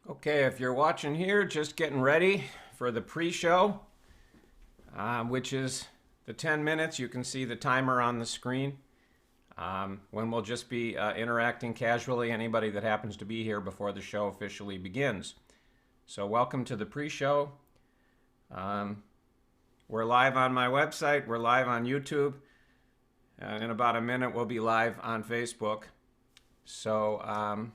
Okay, if you're watching here, just getting ready for the pre-show, which is the 10 minutes. You can see the timer on the screen when we'll just be interacting casually, anybody that happens to be here before the show officially begins. So welcome to the pre-show. We're live on my website. We're live on YouTube. In about a minute, we'll be live on Facebook. So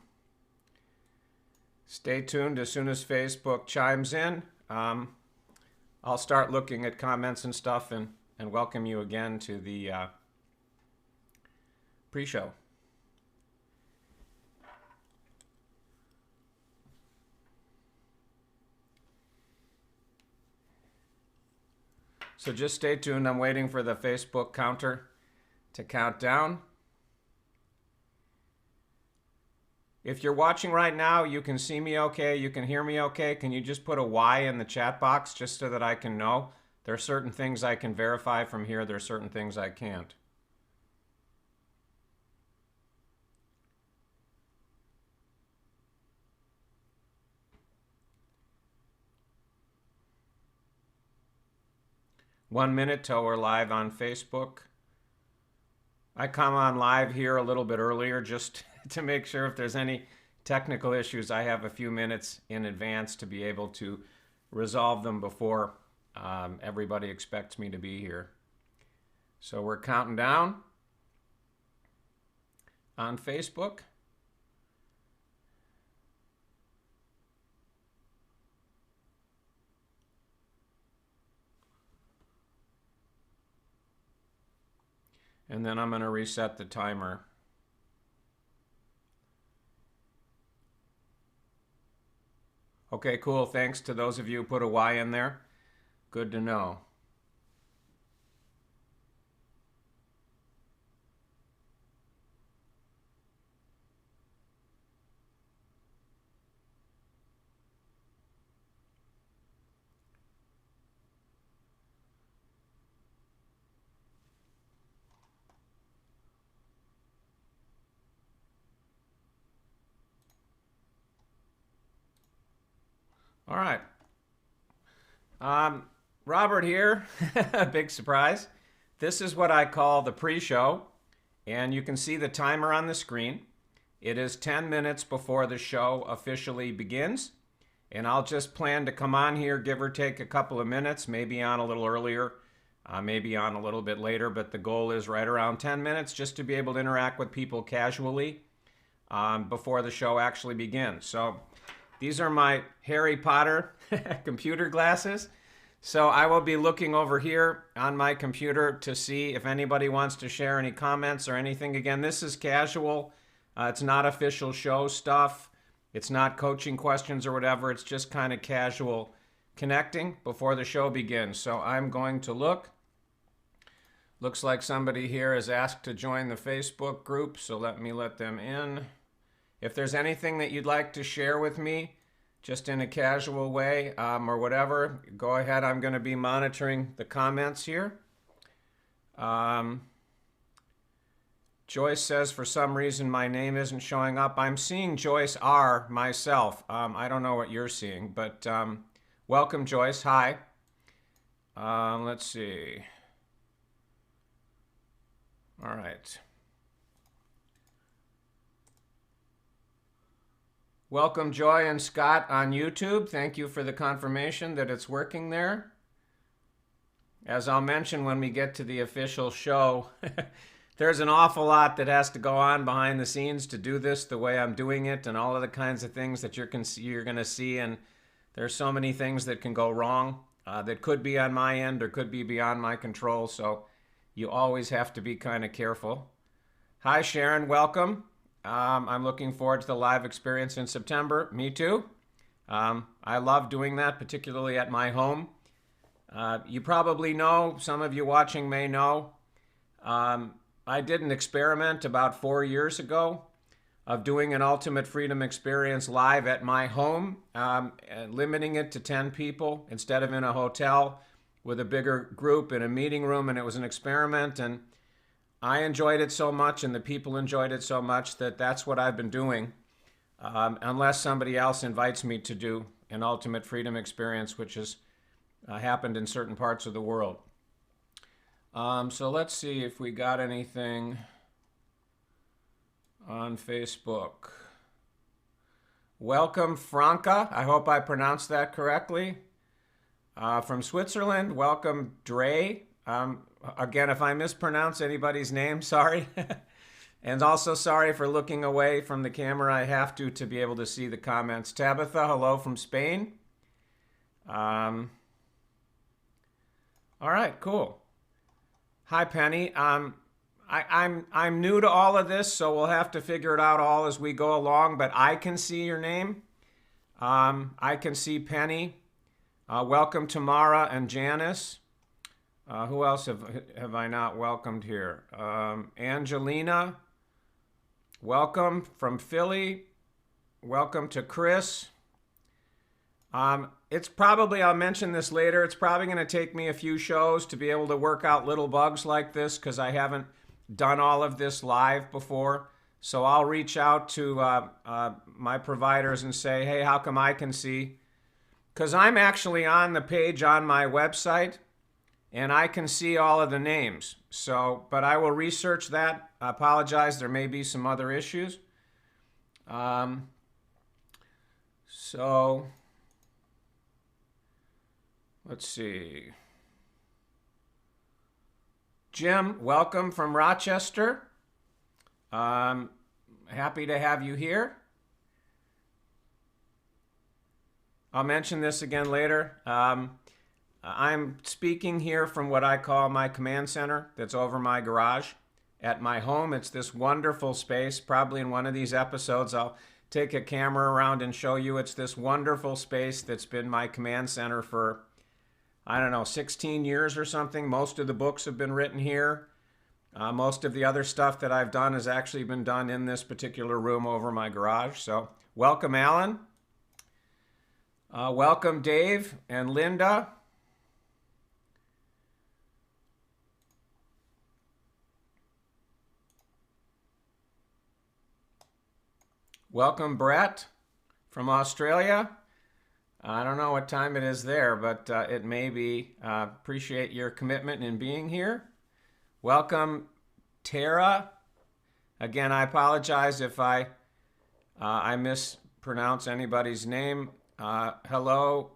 stay tuned. As soon as Facebook chimes in, I'll start looking at comments and stuff and welcome you again to the pre-show. So just stay tuned. I'm waiting for the Facebook counter to count down. If you're watching right now, you can see me okay, you can hear me okay. Can you just put a Y in the chat box just so that I can know? There are certain things I can verify from here. There are certain things I can't. One minute till we're live on Facebook. I come on live here a little bit earlier just to make sure if there's any technical issues, I have a few minutes in advance to be able to resolve them before everybody expects me to be here. So we're counting down on Facebook. And then I'm going to reset the timer. Okay, cool. Thanks to those of you who put a Y in there. Good to know. All right. Robert here. Big surprise. This is what I call the pre-show, and you can see the timer on the screen. It is 10 minutes before the show officially begins, and I'll just plan to come on here, give or take a couple of minutes, maybe on a little earlier, maybe on a little bit later, but the goal is right around 10 minutes just to be able to interact with people casually before the show actually begins. So these are my Harry Potter computer glasses. So I will be looking over here on my computer to see if anybody wants to share any comments or anything. Again, this is casual. It's not official show stuff. It's not coaching questions or whatever. It's just kind of casual connecting before the show begins. So I'm going to look. Looks like somebody here is asked to join the Facebook group, so let me let them in. If there's anything that you'd like to share with me, just in a casual way or whatever, go ahead. I'm going to be monitoring the comments here. Joyce says, for some reason, my name isn't showing up. I'm seeing Joyce R. myself. I don't know what you're seeing, but welcome, Joyce. Hi. Let's see. All right. Welcome, Joy and Scott on YouTube. Thank you for the confirmation that it's working there. As I'll mention when we get to the official show, there's an awful lot that has to go on behind the scenes to do this the way I'm doing it, and all of the kinds of things that you're going to see. And there's so many things that can go wrong that could be on my end or could be beyond my control. So you always have to be kind of careful. Hi, Sharon. Welcome. I'm looking forward to the live experience in September. Me too. I love doing that, particularly at my home. You probably know, some of you watching may know, I did an experiment about 4 years ago of doing an Ultimate Freedom Experience live at my home, limiting it to 10 people instead of in a hotel with a bigger group in a meeting room, and it was an experiment, and I enjoyed it so much and the people enjoyed it so much that that's what I've been doing unless somebody else invites me to do an ultimate freedom experience, which has happened in certain parts of the world. So let's see if we got anything on Facebook. Welcome, Franca. I hope I pronounced that correctly. From Switzerland, welcome, Dre. Again, if I mispronounce anybody's name, sorry. And also sorry for looking away from the camera. I have to be able to see the comments. Tabitha, hello from Spain. All right, cool. Hi, Penny. I'm new to all of this, so we'll have to figure it out all as we go along, but I can see your name. I can see Penny. Welcome to Mara and Janice. Who else have I not welcomed here? Angelina. Welcome from Philly. Welcome to Chris. It's probably, I'll mention this later, it's probably going to take me a few shows to be able to work out little bugs like this because I haven't done all of this live before. So I'll reach out to my providers and say, hey, how come I can see? Because I'm actually on the page on my website and I can see all of the names. So, but I will research that. I apologize, there may be some other issues. So let's see. Jim, welcome from Rochester. Happy to have you here. I'll mention this again later. I'm speaking here from what I call my command center that's over my garage. At my home, it's this wonderful space. Probably in one of these episodes, I'll take a camera around and show you. It's this wonderful space that's been my command center for, I don't know, 16 years or something. Most of the books have been written here. Most of the other stuff that I've done has actually been done in this particular room over my garage. So welcome, Alan. Welcome, Dave and Linda. Welcome, Brett from Australia. I don't know what time it is there, but it may be. Appreciate your commitment in being here. Welcome, Tara. Again, I apologize if I mispronounce anybody's name. Hello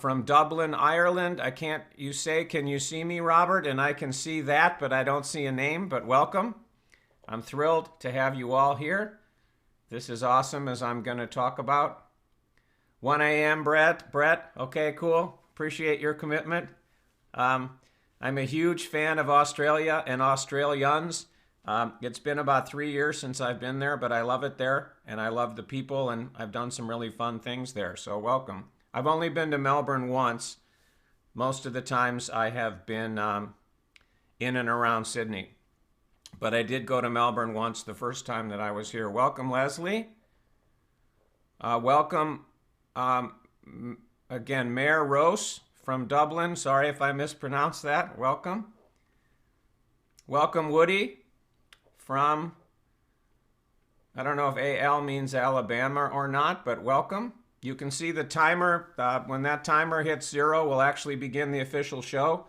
from Dublin, Ireland. Can you see me, Robert? And I can see that, but I don't see a name, but welcome. I'm thrilled to have you all here. This is awesome, as I'm going to talk about. 1 a.m. Brett, okay, cool. Appreciate your commitment. I'm a huge fan of Australia and Australians. It's been about 3 years since I've been there, but I love it there, and I love the people, and I've done some really fun things there, so welcome. I've only been to Melbourne once. Most of the times I have been in and around Sydney. But I did go to Melbourne once the first time that I was here. Welcome, Leslie. Welcome, again, Mayor Rose from Dublin. Sorry if I mispronounced that. Welcome. Welcome, Woody from, I don't know if AL means Alabama or not, but welcome. You can see the timer. When that timer hits 0, we'll actually begin the official show.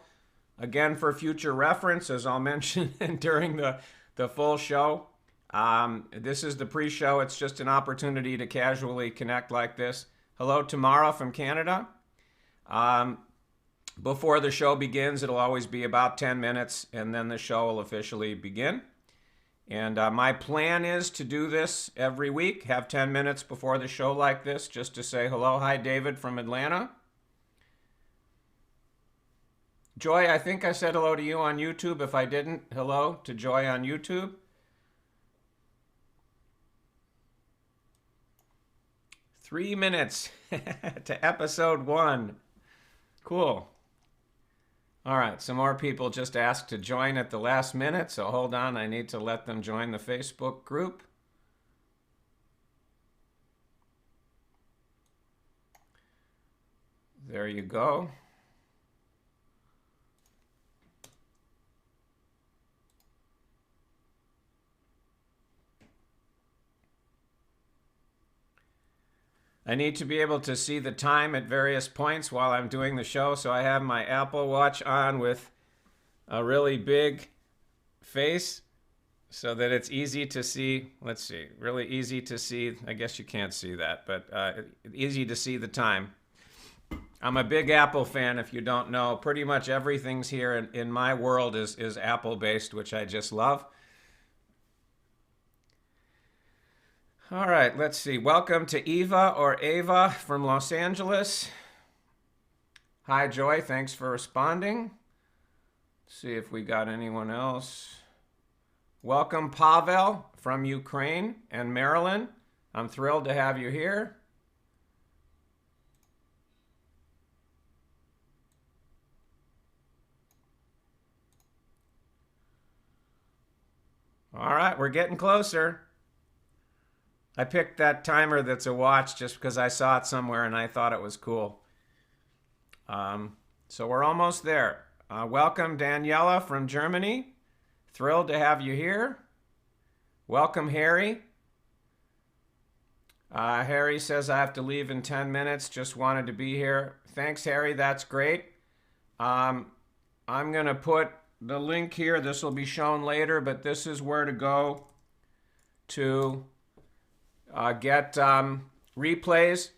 Again, for future reference, as I'll mention during the full show, this is the pre-show. It's just an opportunity to casually connect like this. Hello, Tamara from Canada. Before the show begins, it'll always be about 10 minutes, and then the show will officially begin. And my plan is to do this every week, have 10 minutes before the show like this, just to say hello. Hi, David from Atlanta. Joy, I think I said hello to you on YouTube. If I didn't, hello to Joy on YouTube. Three minutes to episode 1. Cool. All right, some more people just asked to join at the last minute, so hold on. I need to let them join the Facebook group. There you go. I need to be able to see the time at various points while I'm doing the show, so I have my Apple Watch on with a really big face so that it's easy to see. Let's see, really easy to see. I guess you can't see that, but easy to see the time. I'm a big Apple fan, if you don't know. Pretty much everything's here in my world is Apple-based, which I just love. All right, let's see. Welcome to Eva or Ava from Los Angeles. Hi, Joy. Thanks for responding. Let's see if we got anyone else. Welcome, Pavel from Ukraine and Maryland. I'm thrilled to have you here. All right, we're getting closer. I picked that timer that's a watch just because I saw it somewhere and I thought it was cool. So we're almost there. Welcome, Daniela from Germany. Thrilled to have you here. Welcome, Harry. Harry says I have to leave in 10 minutes. Just wanted to be here. Thanks, Harry. That's great. I'm going to put the link here. This will be shown later, but this is where to go to get replays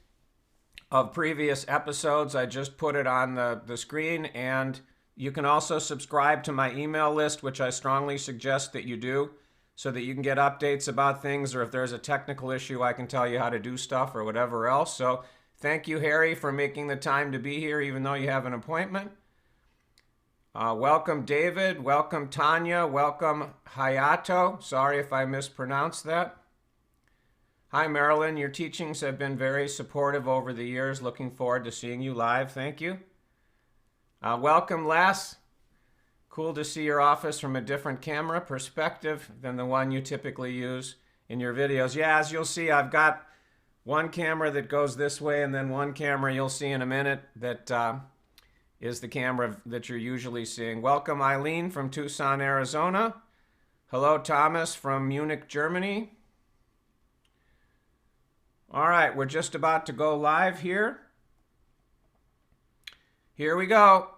of previous episodes. I just put it on the screen, and you can also subscribe to my email list, which I strongly suggest that you do, so that you can get updates about things, or if there's a technical issue, I can tell you how to do stuff or whatever else. So thank you, Harry, for making the time to be here, even though you have an appointment. Welcome, David. Welcome, Tanya. Welcome, Hayato. Sorry if I mispronounced that. Hi, Marilyn. Your teachings have been very supportive over the years. Looking forward to seeing you live. Thank you. Welcome, Les. Cool to see your office from a different camera perspective than the one you typically use in your videos. Yeah, as you'll see, I've got one camera that goes this way and then one camera you'll see in a minute that is the camera that you're usually seeing. Welcome, Eileen from Tucson, Arizona. Hello, Thomas from Munich, Germany. All right, we're just about to go live here. Here we go.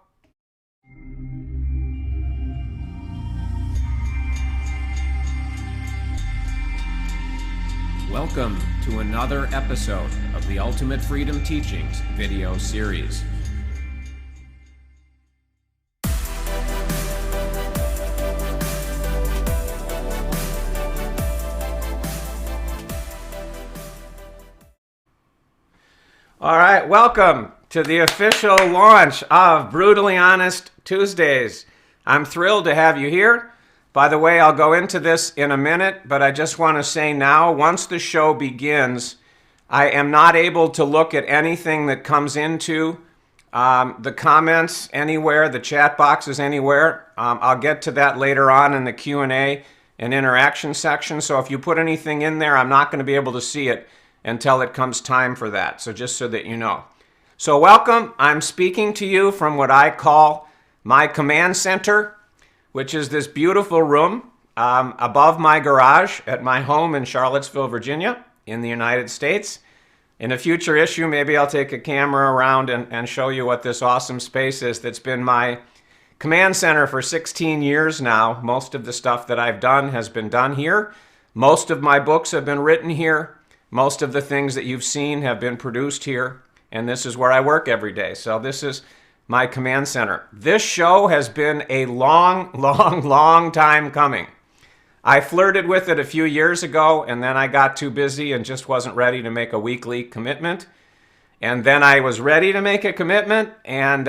Welcome to another episode of the Ultimate Freedom Teachings video series. All right, welcome to the official launch of Brutally Honest Tuesdays. I'm thrilled to have you here. By the way, I'll go into this in a minute, but I just want to say now, once the show begins, I am not able to look at anything that comes into the comments anywhere, the chat boxes anywhere. I'll get to that later on in the Q&A and interaction section. So if you put anything in there, I'm not going to be able to see it until it comes time for that. So just so that you know. So welcome. I'm speaking to you from what I call my command center, which is this beautiful room above my garage at my home in Charlottesville, Virginia, in the United States. In a future issue, maybe I'll take a camera around and show you what this awesome space is that's been my command center for 16 years now. Most of the stuff that I've done has been done here. Most of my books have been written here. Most of the things that you've seen have been produced here, and this is where I work every day. So this is my command center. This show has been a long time coming. I flirted with it a few years ago, and then I got too busy and just wasn't ready to make a weekly commitment. And then I was ready to make a commitment, and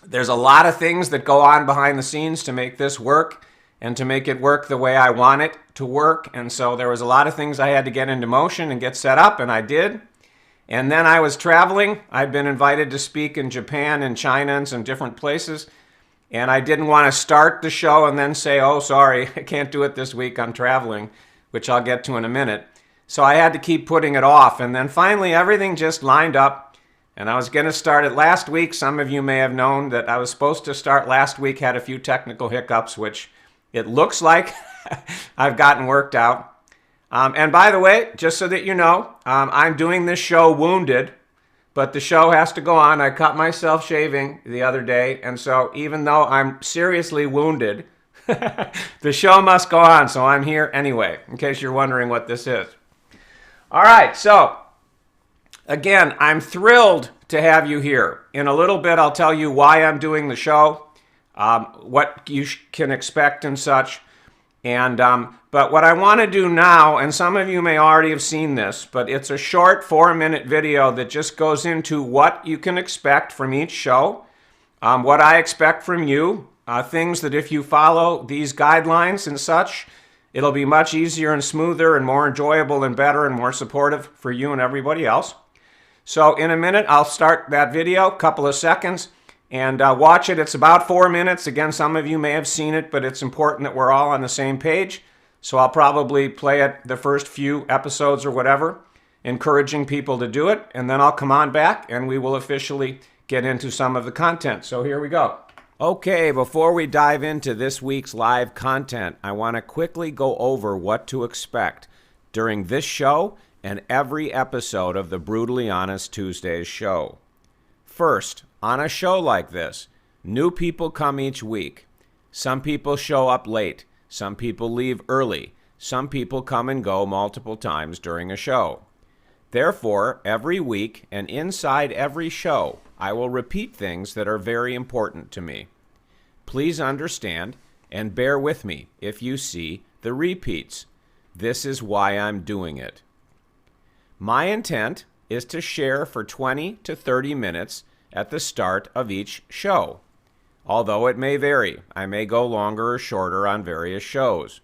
there's a lot of things that go on behind the scenes to make this work and to make it work the way I want it to work. And so there was a lot of things I had to get into motion and get set up, and I did. And then I was traveling. I'd been invited to speak in Japan and China and some different places. And I didn't want to start the show and then say, oh, sorry, I can't do it this week, I'm traveling, which I'll get to in a minute. So I had to keep putting it off. And then finally, everything just lined up. And I was going to start it last week. Some of you may have known that I was supposed to start last week, had a few technical hiccups, which it looks like I've gotten worked out. And by the way, just so that you know, I'm doing this show wounded, but the show has to go on. I cut myself shaving the other day, and so even though I'm seriously wounded, the show must go on, so I'm here anyway, in case you're wondering what this is. All right, so again, I'm thrilled to have you here. In a little bit, I'll tell you why I'm doing the show, what you can expect and such. And but what I want to do now, and some of you may already have seen this, but it's a short 4-minute video that just goes into what you can expect from each show, what I expect from you, things that if you follow these guidelines and such, it'll be much easier and smoother and more enjoyable and better and more supportive for you and everybody else. So in a minute, I'll start that video, a couple of seconds, and watch it. It's about 4 minutes. Again, some of you may have seen it, but it's important that we're all on the same page. So I'll probably play it the first few episodes or whatever, encouraging people to do it. And then I'll come on back and we will officially get into some of the content. So here we go. Okay, before we dive into this week's live content, I want to quickly go over what to expect during this show and every episode of the Brutally Honest Tuesdays show. First, on a show like this, new people come each week. Some people show up late. Some people leave early. Some people come and go multiple times during a show. Therefore, every week and inside every show, I will repeat things that are very important to me. Please understand and bear with me if you see the repeats. This is why I'm doing it. My intent is to share for 20 to 30 minutes at the start of each show. Although it may vary, I may go longer or shorter on various shows.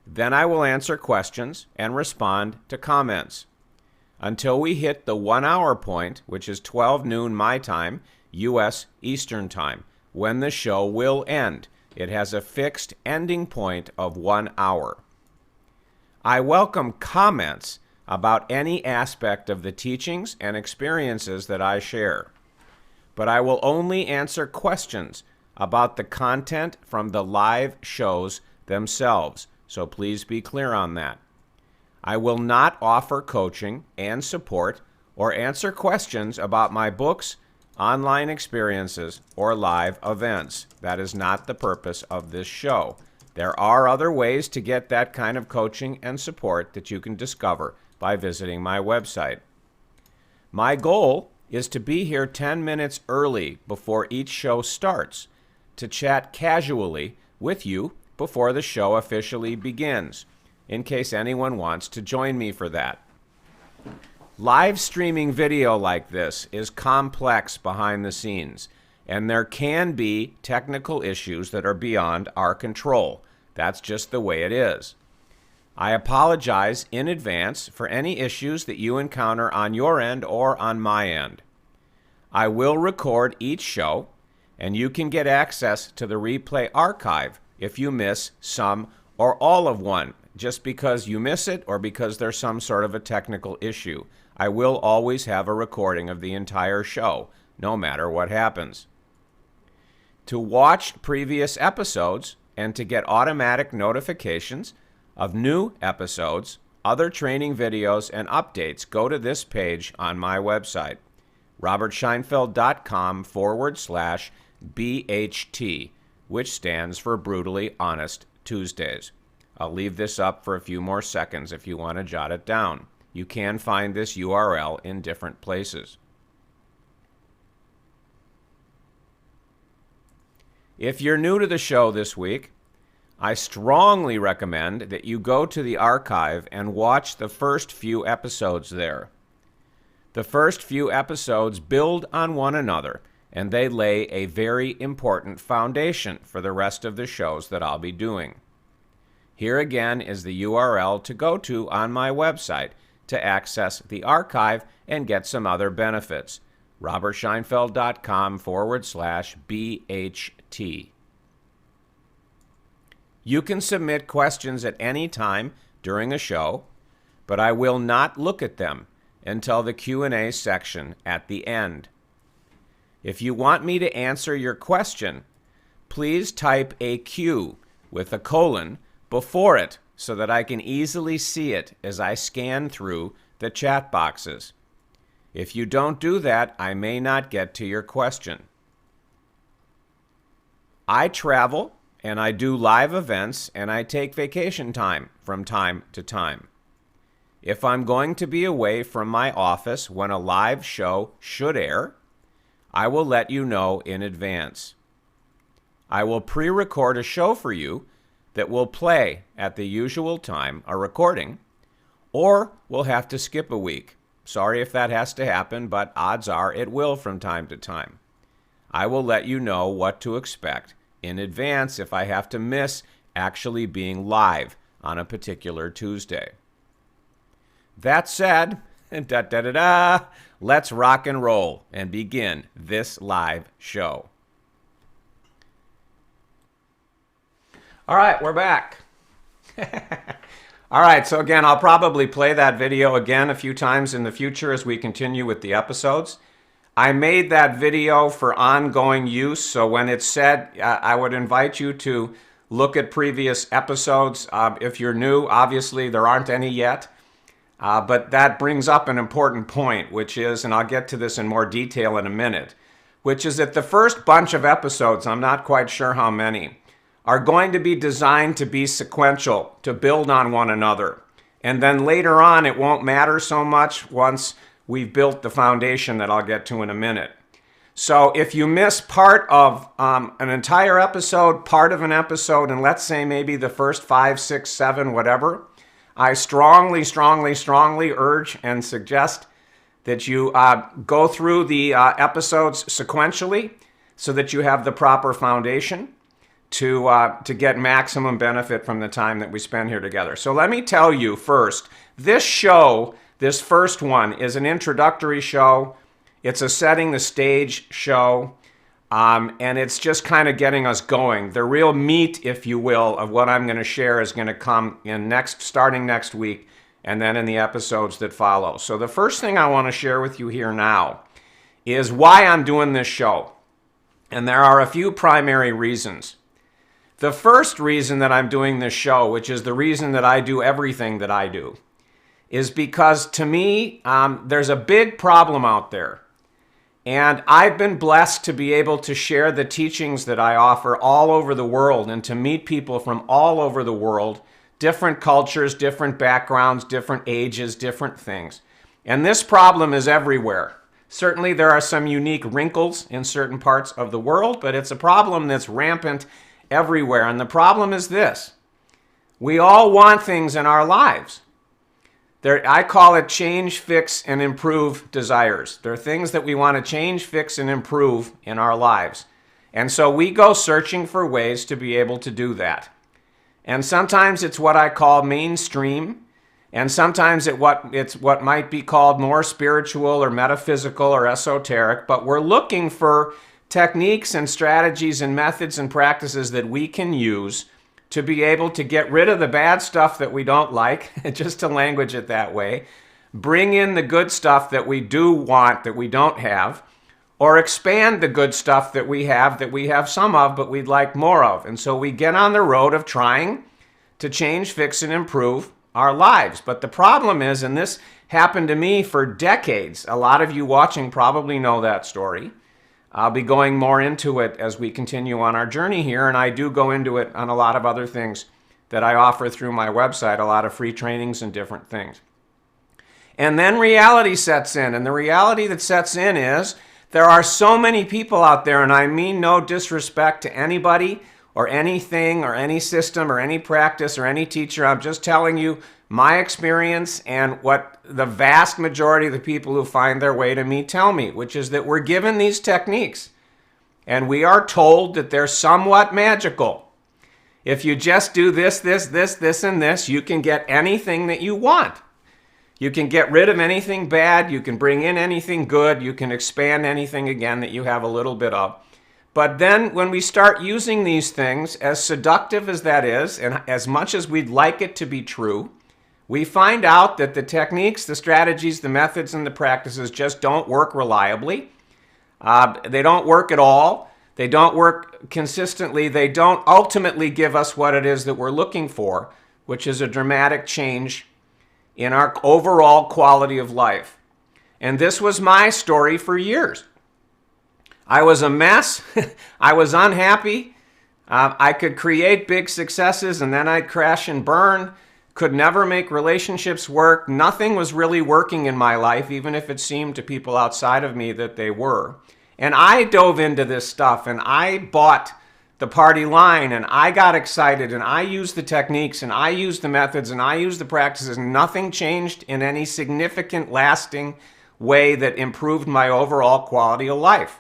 Then I will answer questions and respond to comments until we hit the 1 hour point, which is 12 noon my time, U.S. Eastern Time, when the show will end. It has a fixed ending point of 1 hour. I welcome comments about any aspect of the teachings and experiences that I share. But I will only answer questions about the content from the live shows themselves, so please be clear on that. I will not offer coaching and support or answer questions about my books, online experiences, or live events. That is not the purpose of this show. There are other ways to get that kind of coaching and support that you can discover by visiting my website. My goal is to be here 10 minutes early before each show starts to chat casually with you before the show officially begins, in case anyone wants to join me for that. Live streaming video like this is complex behind the scenes, and there can be technical issues that are beyond our control. That's just the way it is. I apologize in advance for any issues that you encounter on your end or on my end. I will record each show, and you can get access to the replay archive if you miss some or all of one, just because you miss it or because there's some sort of a technical issue. I will always have a recording of the entire show, no matter what happens. To watch previous episodes and to get automatic notifications of new episodes, other training videos, and updates, go to this page on my website, robertscheinfeld.com/BHT, which stands for Brutally Honest Tuesdays. I'll leave this up for a few more seconds if you want to jot it down. You can find this URL in different places. If you're new to the show this week, I strongly recommend that you go to the archive and watch the first few episodes there. The first few episodes build on one another, and they lay a very important foundation for the rest of the shows that I'll be doing. Here again is the URL to go to on my website to access the archive and get some other benefits, robertscheinfeld.com/BHT. You can submit questions at any time during a show, but I will not look at them until the Q&A section at the end. If you want me to answer your question, please type a Q with a colon before it so that I can easily see it as I scan through the chat boxes. If you don't do that, I may not get to your question. I travel and I do live events and I take vacation time from time to time. If I'm going to be away from my office when a live show should air, I will let you know in advance. I will pre-record a show for you that will play at the usual time, a recording, or we'll have to skip a week. Sorry if that has to happen, but odds are it will from time to time. I will let you know what to expect in advance if I have to miss actually being live on a particular Tuesday. That said, let's rock and roll and begin this live show. All right, we're back. All right, so again, I'll probably play that video again a few times in the future as we continue with the episodes. I made that video for ongoing use, so when it's said, I would invite you to look at previous episodes. If you're new, obviously there aren't any yet, but that brings up an important point, which is, and I'll get to this in more detail in a minute, which is that the first bunch of episodes, I'm not quite sure how many, are going to be designed to be sequential, to build on one another. And then later on, it won't matter so much once we've built the foundation that I'll get to in a minute. So if you miss part of an entire episode, part of an episode, and let's say maybe the first 5, 6, 7, whatever, I strongly urge and suggest that you go through the episodes sequentially so that you have the proper foundation to get maximum benefit from the time that we spend here together. So let me tell you first, this show, this first one, is an introductory show. It's a setting the stage show, and it's just kind of getting us going. The real meat, if you will, of what I'm going to share is going to come in starting next week, and then in the episodes that follow. So the first thing I want to share with you here now is why I'm doing this show. And there are a few primary reasons. The first reason that I'm doing this show, which is the reason that I do everything that I do, is because to me, there's a big problem out there. And I've been blessed to be able to share the teachings that I offer all over the world and to meet people from all over the world, different cultures, different backgrounds, different ages, different things. And this problem is everywhere. Certainly there are some unique wrinkles in certain parts of the world, but it's a problem that's rampant everywhere. And the problem is this: we all want things in our lives. I call it change, fix, and improve desires. There are things that we want to change, fix, and improve in our lives. And so we go searching for ways to be able to do that. And sometimes it's what I call mainstream, and sometimes it's what might be called more spiritual or metaphysical or esoteric, but we're looking for techniques and strategies and methods and practices that we can use to be able to get rid of the bad stuff that we don't like, just to language it that way, bring in the good stuff that we do want that we don't have, or expand the good stuff that we have some of, but we'd like more of. And so we get on the road of trying to change, fix, and improve our lives. But the problem is, and this happened to me for decades, a lot of you watching probably know that story. I'll be going more into it as we continue on our journey here, and I do go into it on a lot of other things that I offer through my website, a lot of free trainings and different things. And then reality sets in, and the reality that sets in is there are so many people out there, and I mean no disrespect to anybody or anything or any system or any practice or any teacher. I'm just telling you my experience and what the vast majority of the people who find their way to me tell me, which is that we're given these techniques and we are told that they're somewhat magical. If you just do this, and this, you can get anything that you want. You can get rid of anything bad. You can bring in anything good. You can expand anything again that you have a little bit of. But then when we start using these things, as seductive as that is, and as much as we'd like it to be true, we find out that the techniques, the strategies, the methods, and the practices just don't work reliably. They don't work at all. They don't work consistently. They don't ultimately give us what it is that we're looking for. which is a dramatic change in our overall quality of life. And this was my story for years. I was a mess. I was unhappy. I could create big successes and then I'd crash and burn. Could never make relationships work. Nothing was really working in my life, even if it seemed to people outside of me that they were. And I dove into this stuff and I bought the party line and I got excited and I used the techniques and I used the methods and I used the practices. Nothing changed in any significant, lasting way that improved my overall quality of life.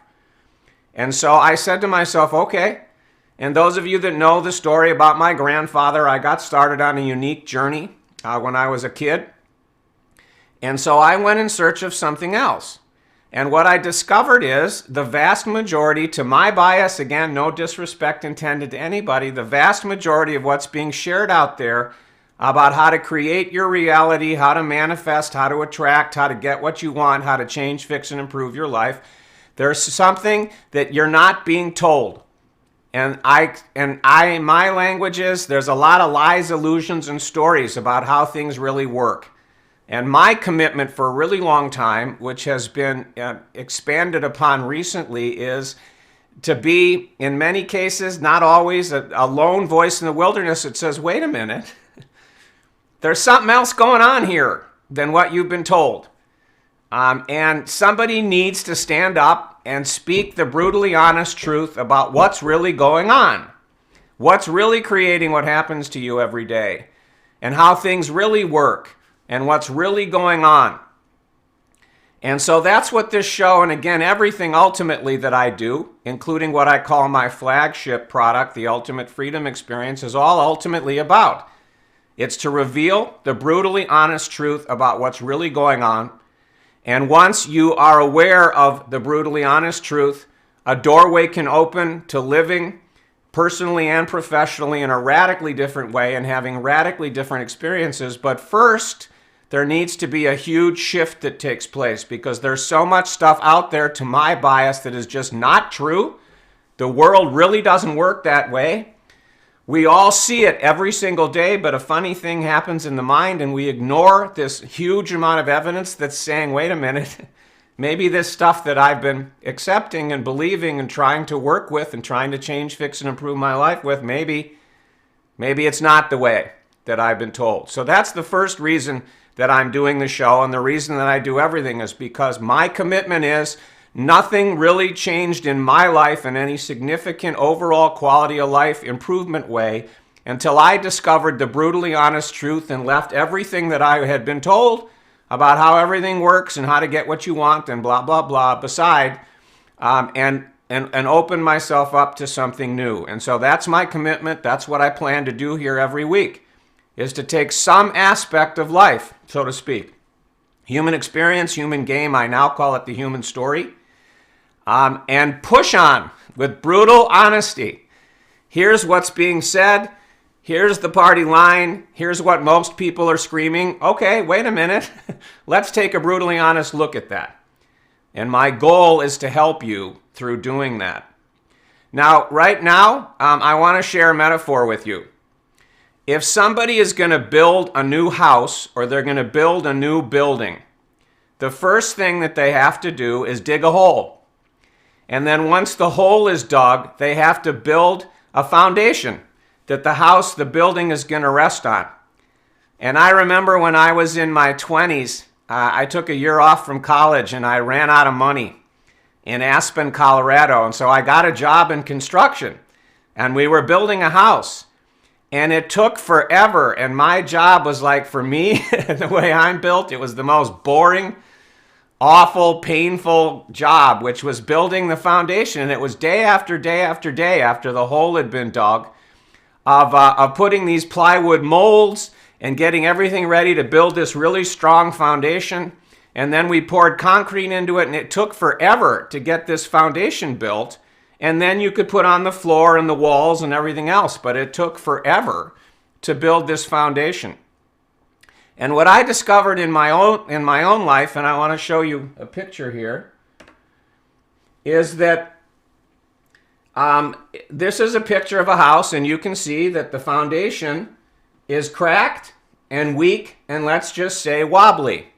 And so I said to myself, okay, and those of you that know the story about my grandfather, I got started on a unique journey when I was a kid. And so I went in search of something else. And what I discovered is the vast majority, to my bias, again, no disrespect intended to anybody, the vast majority of what's being shared out there about how to create your reality, how to manifest, how to attract, how to get what you want, how to change, fix, and improve your life, there's something that you're not being told. And my language is, there's a lot of lies, illusions, and stories about how things really work. And my commitment for a really long time, which has been expanded upon recently, is to be, in many cases, not always, a lone voice in the wilderness that says, wait a minute, there's something else going on here than what you've been told. And somebody needs to stand up and speak the brutally honest truth about what's really going on, what's really creating what happens to you every day, and how things really work, and what's really going on. And so that's what this show, and again, everything ultimately that I do, including what I call my flagship product, the Ultimate Freedom Experience, is all ultimately about. It's to reveal the brutally honest truth about what's really going on. And once you are aware of the brutally honest truth, a doorway can open to living personally and professionally in a radically different way and having radically different experiences. But first, there needs to be a huge shift that takes place because there's so much stuff out there, to my bias, that is just not true. The world really doesn't work that way. We all see it every single day, but a funny thing happens in the mind and we ignore this huge amount of evidence that's saying, wait a minute, maybe this stuff that I've been accepting and believing and trying to work with and trying to change, fix, and improve my life with, maybe it's not the way that I've been told. So that's the first reason that I'm doing the show, and the reason that I do everything is because my commitment is nothing really changed in my life in any significant overall quality of life improvement way until I discovered the brutally honest truth and left everything that I had been told about how everything works and how to get what you want and blah, blah, blah beside, and open myself up to something new. And so that's my commitment. That's what I plan to do here every week, is to take some aspect of life, so to speak. Human experience, human game, I now call it the human story, and push on with brutal honesty. Here's what's being said. Here's the party line. Here's what most people are screaming. Okay, wait a minute. Let's take a brutally honest look at that. And my goal is to help you through doing that. Now, right now, I want to share a metaphor with you. If somebody is going to build a new house or they're going to build a new building, the first thing that they have to do is dig a hole. And then once the hole is dug, they have to build a foundation that the house, the building is going to rest on. And I remember when I was in my 20s, I took a year off from college and I ran out of money in Aspen, Colorado. And so I got a job in construction and we were building a house. And it took forever. And my job was like, for me, the way I'm built, it was the most boring, awful, painful job, which was building the foundation. And it was day after day after day after the hole had been dug of putting these plywood molds and getting everything ready to build this really strong foundation. And then we poured concrete into it, and it took forever to get this foundation built. And then you could put on the floor and the walls and everything else, but it took forever to build this foundation. And what I discovered in my own life, and I want to show you a picture here, is that this is a picture of a house, and you can see that the foundation is cracked and weak and let's just say wobbly.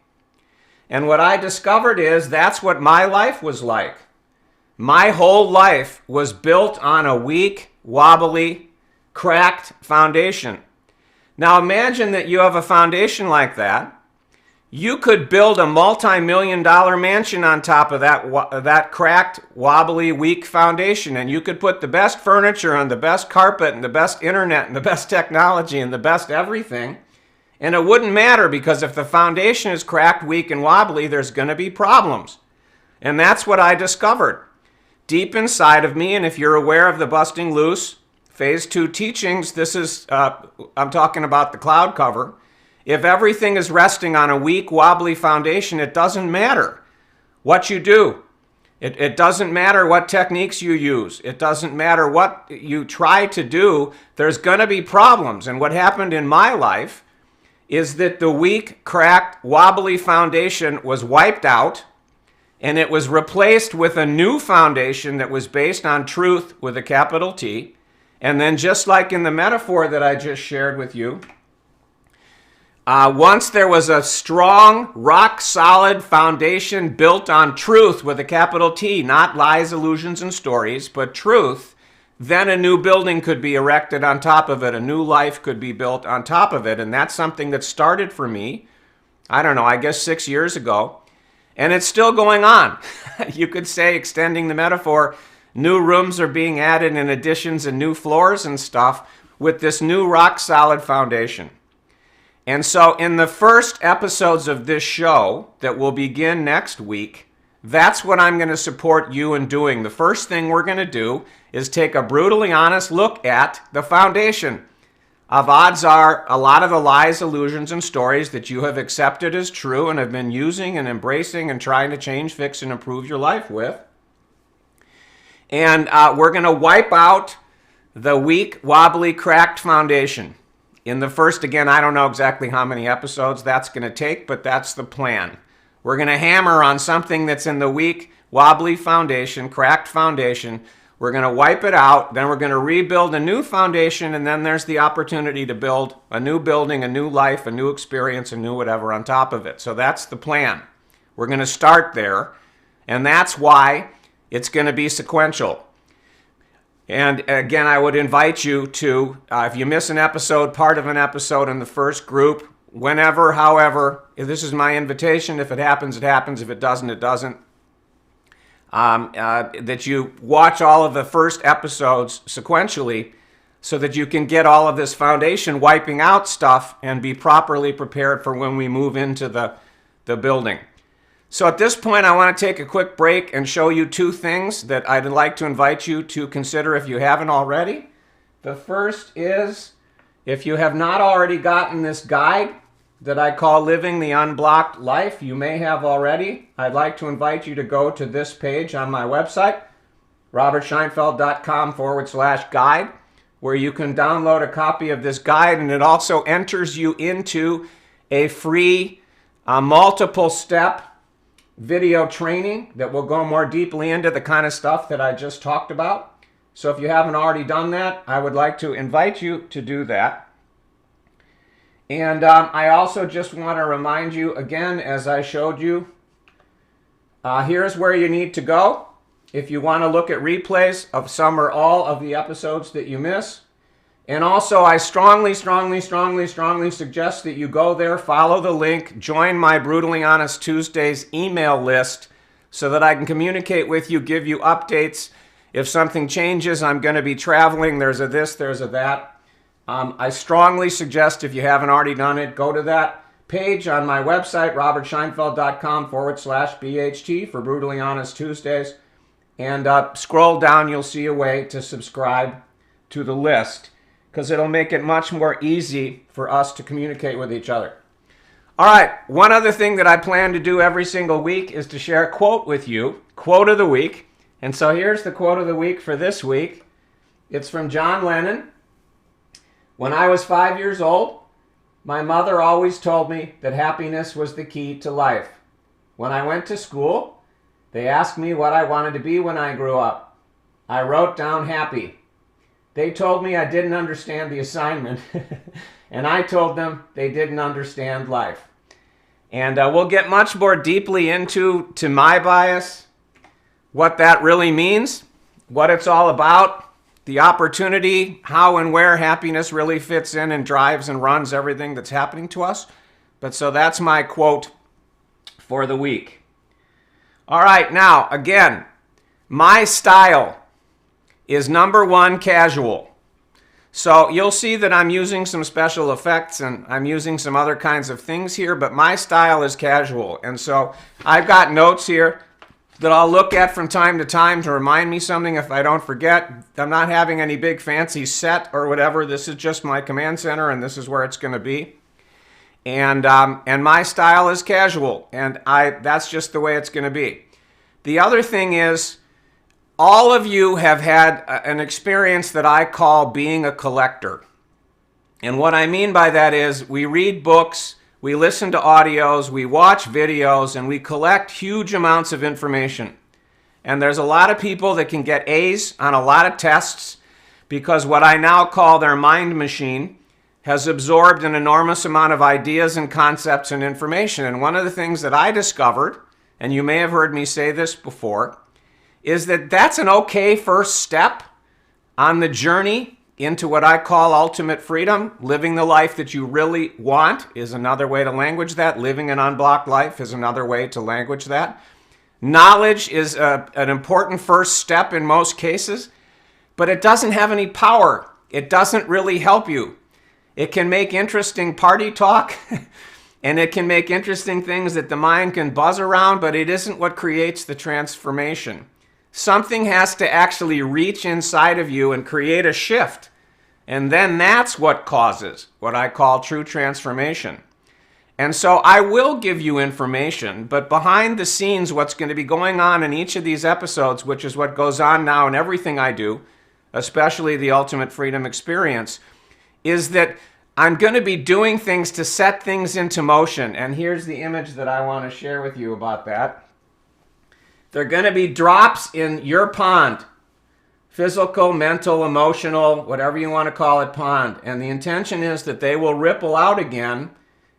And what I discovered is that's what my life was like. My whole life was built on a weak, wobbly, cracked foundation. Now imagine that you have a foundation like that. You could build a multi-million-dollar mansion on top of that cracked, wobbly, weak foundation, and you could put the best furniture and the best carpet and the best internet and the best technology and the best everything, and it wouldn't matter because if the foundation is cracked, weak, and wobbly, there's going to be problems. And that's what I discovered deep inside of me. And if you're aware of the Busting Loose Phase 2 teachings, this is, I'm talking about the cloud cover. If everything is resting on a weak, wobbly foundation, it doesn't matter what you do. It doesn't matter what techniques you use. It doesn't matter what you try to do. There's going to be problems. And what happened in my life is that the weak, cracked, wobbly foundation was wiped out, and it was replaced with a new foundation that was based on truth with a capital T. And then just like in the metaphor that I just shared with you, once there was a strong, rock-solid foundation built on truth with a capital T, not lies, illusions, and stories, but truth, then a new building could be erected on top of it. A new life could be built on top of it. And that's something that started for me, I don't know, I guess 6 years ago. And it's still going on. You could say, extending the metaphor, new rooms are being added and additions and new floors and stuff with this new rock-solid foundation. And so in the first episodes of this show that will begin next week, that's what I'm going to support you in doing. The first thing we're going to do is take a brutally honest look at the foundation of odds are a lot of the lies, illusions, and stories that you have accepted as true and have been using and embracing and trying to change, fix, and improve your life with. And we're going to wipe out the weak, wobbly, cracked foundation. In the first, again, I don't know exactly how many episodes that's going to take, but that's the plan. We're going to hammer on something that's in the weak, wobbly foundation, cracked foundation. We're going to wipe it out. Then we're going to rebuild a new foundation, and then there's the opportunity to build a new building, a new life, a new experience, a new whatever on top of it. So that's the plan. We're going to start there, and that's why it's going to be sequential. And again, I would invite you to, if you miss an episode, part of an episode in the first group, whenever, however, this is my invitation. If it happens, it happens. If it doesn't, it doesn't. That you watch all of the first episodes sequentially so that you can get all of this foundation wiping out stuff and be properly prepared for when we move into the building. So at this point, I want to take a quick break and show you two things that I'd like to invite you to consider if you haven't already. The first is, if you have not already gotten this guide that I call Living the Unblocked Life, you may have already. I'd like to invite you to go to this page on my website, robertscheinfeld.com/guide, where you can download a copy of this guide, and it also enters you into a free multiple-step video training that will go more deeply into the kind of stuff that I just talked about. So if you haven't already done that, I would like to invite you to do that. And I also just want to remind you again, as I showed you, here's where you need to go if you want to look at replays of some or all of the episodes that you miss. And also, I strongly suggest that you go there, follow the link, join my Brutally Honest Tuesdays email list so that I can communicate with you, give you updates. If something changes, I'm going to be traveling. There's a this, there's a that. I strongly suggest, if you haven't already done it, go to that page on my website, robertscheinfeld.com/BHT for Brutally Honest Tuesdays. And scroll down, you'll see a way to subscribe to the list, because it'll make it much more easy for us to communicate with each other. All right, one other thing that I plan to do every single week is to share a quote with you, quote of the week. And so here's the quote of the week for this week. It's from John Lennon. When I was 5 years old, my mother always told me that happiness was the key to life. When I went to school, they asked me what I wanted to be when I grew up. I wrote down happy. They told me I didn't understand the assignment And I told them they didn't understand life. And we'll get much more deeply into my bias, what that really means, what it's all about, the opportunity, how and where happiness really fits in and drives and runs everything that's happening to us. But so that's my quote for the week. All right, now, again, my style is number one, casual. So you'll see that I'm using some special effects and I'm using some other kinds of things here, but my style is casual. And so I've got notes here that I'll look at from time to time to remind me something if I don't forget. I'm not having any big fancy set or whatever. This is just my command center and this is where it's going to be. And my style is casual, and that's just the way it's going to be. The other thing is, all of you have had an experience that I call being a collector. And what I mean by that is we read books, we listen to audios, we watch videos, and we collect huge amounts of information. And there's a lot of people that can get A's on a lot of tests because what I now call their mind machine has absorbed an enormous amount of ideas and concepts and information. And one of the things that I discovered, and you may have heard me say this before, is that that's an okay first step on the journey into what I call ultimate freedom. Living the life that you really want is another way to language that. Living an unblocked life is another way to language that. Knowledge is an important first step in most cases, but it doesn't have any power. It doesn't really help you. It can make interesting party talk, and it can make interesting things that the mind can buzz around, but it isn't what creates the transformation. Something has to actually reach inside of you and create a shift, and then that's what causes what I call true transformation. And so I will give you information, but behind the scenes, what's going to be going on in each of these episodes, which is what goes on now in everything I do, especially the Ultimate Freedom Experience, is that I'm going to be doing things to set things into motion. And here's the image that I want to share with you about that. They're going to be drops in your pond. Physical, mental, emotional, whatever you want to call it, pond. And the intention is that they will ripple out again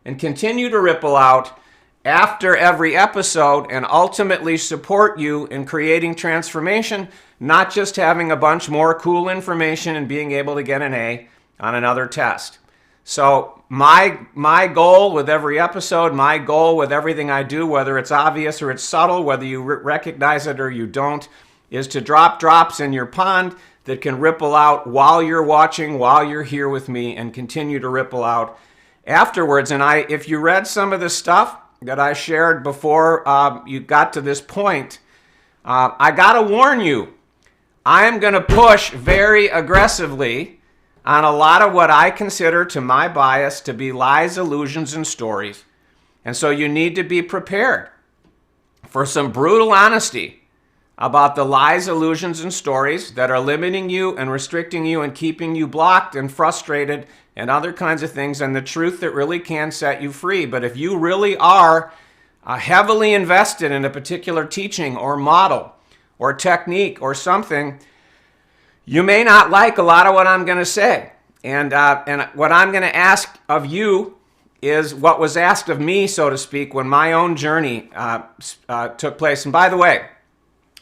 and continue to ripple out after every episode and ultimately support you in creating transformation, not just having a bunch more cool information and being able to get an A on another test. So my goal with every episode, my goal with everything I do, whether it's obvious or it's subtle, whether you recognize it or you don't, is to drop drops in your pond that can ripple out while you're watching, while you're here with me, and continue to ripple out afterwards. And if you read some of the stuff that I shared before you got to this point, I got to warn you, I am going to push very aggressively on a lot of what I consider, to my bias, to be lies, illusions, and stories. And so you need to be prepared for some brutal honesty about the lies, illusions, and stories that are limiting you and restricting you and keeping you blocked and frustrated and other kinds of things, and the truth that really can set you free. But if you really are heavily invested in a particular teaching or model or technique or something, you may not like a lot of what I'm going to say. And what I'm going to ask of you is what was asked of me, so to speak, when my own journey took place. And by the way,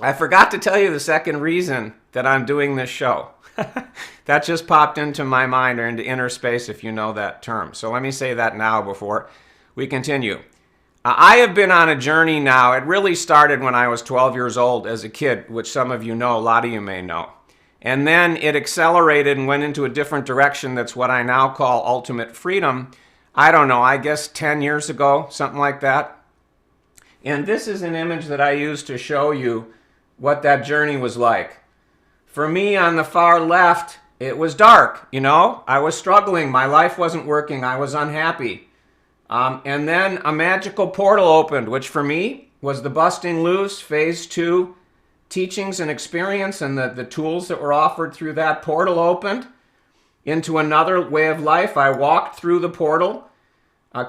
I forgot to tell you the second reason that I'm doing this show. That just popped into my mind, or into inner space, if you know that term. So let me say that now before we continue. I have been on a journey now. It really started when I was 12 years old as a kid, which some of you know, a lot of you may know. And then it accelerated and went into a different direction. That's what I now call ultimate freedom. I don't know, I guess 10 years ago, something like that. And this is an image that I used to show you what that journey was like. For me, on the far left, it was dark, you know. I was struggling. My life wasn't working. I was unhappy. And then a magical portal opened, which for me was the Busting Loose Phase 2 teachings and experience, and the tools that were offered through that portal opened into another way of life. I walked through the portal,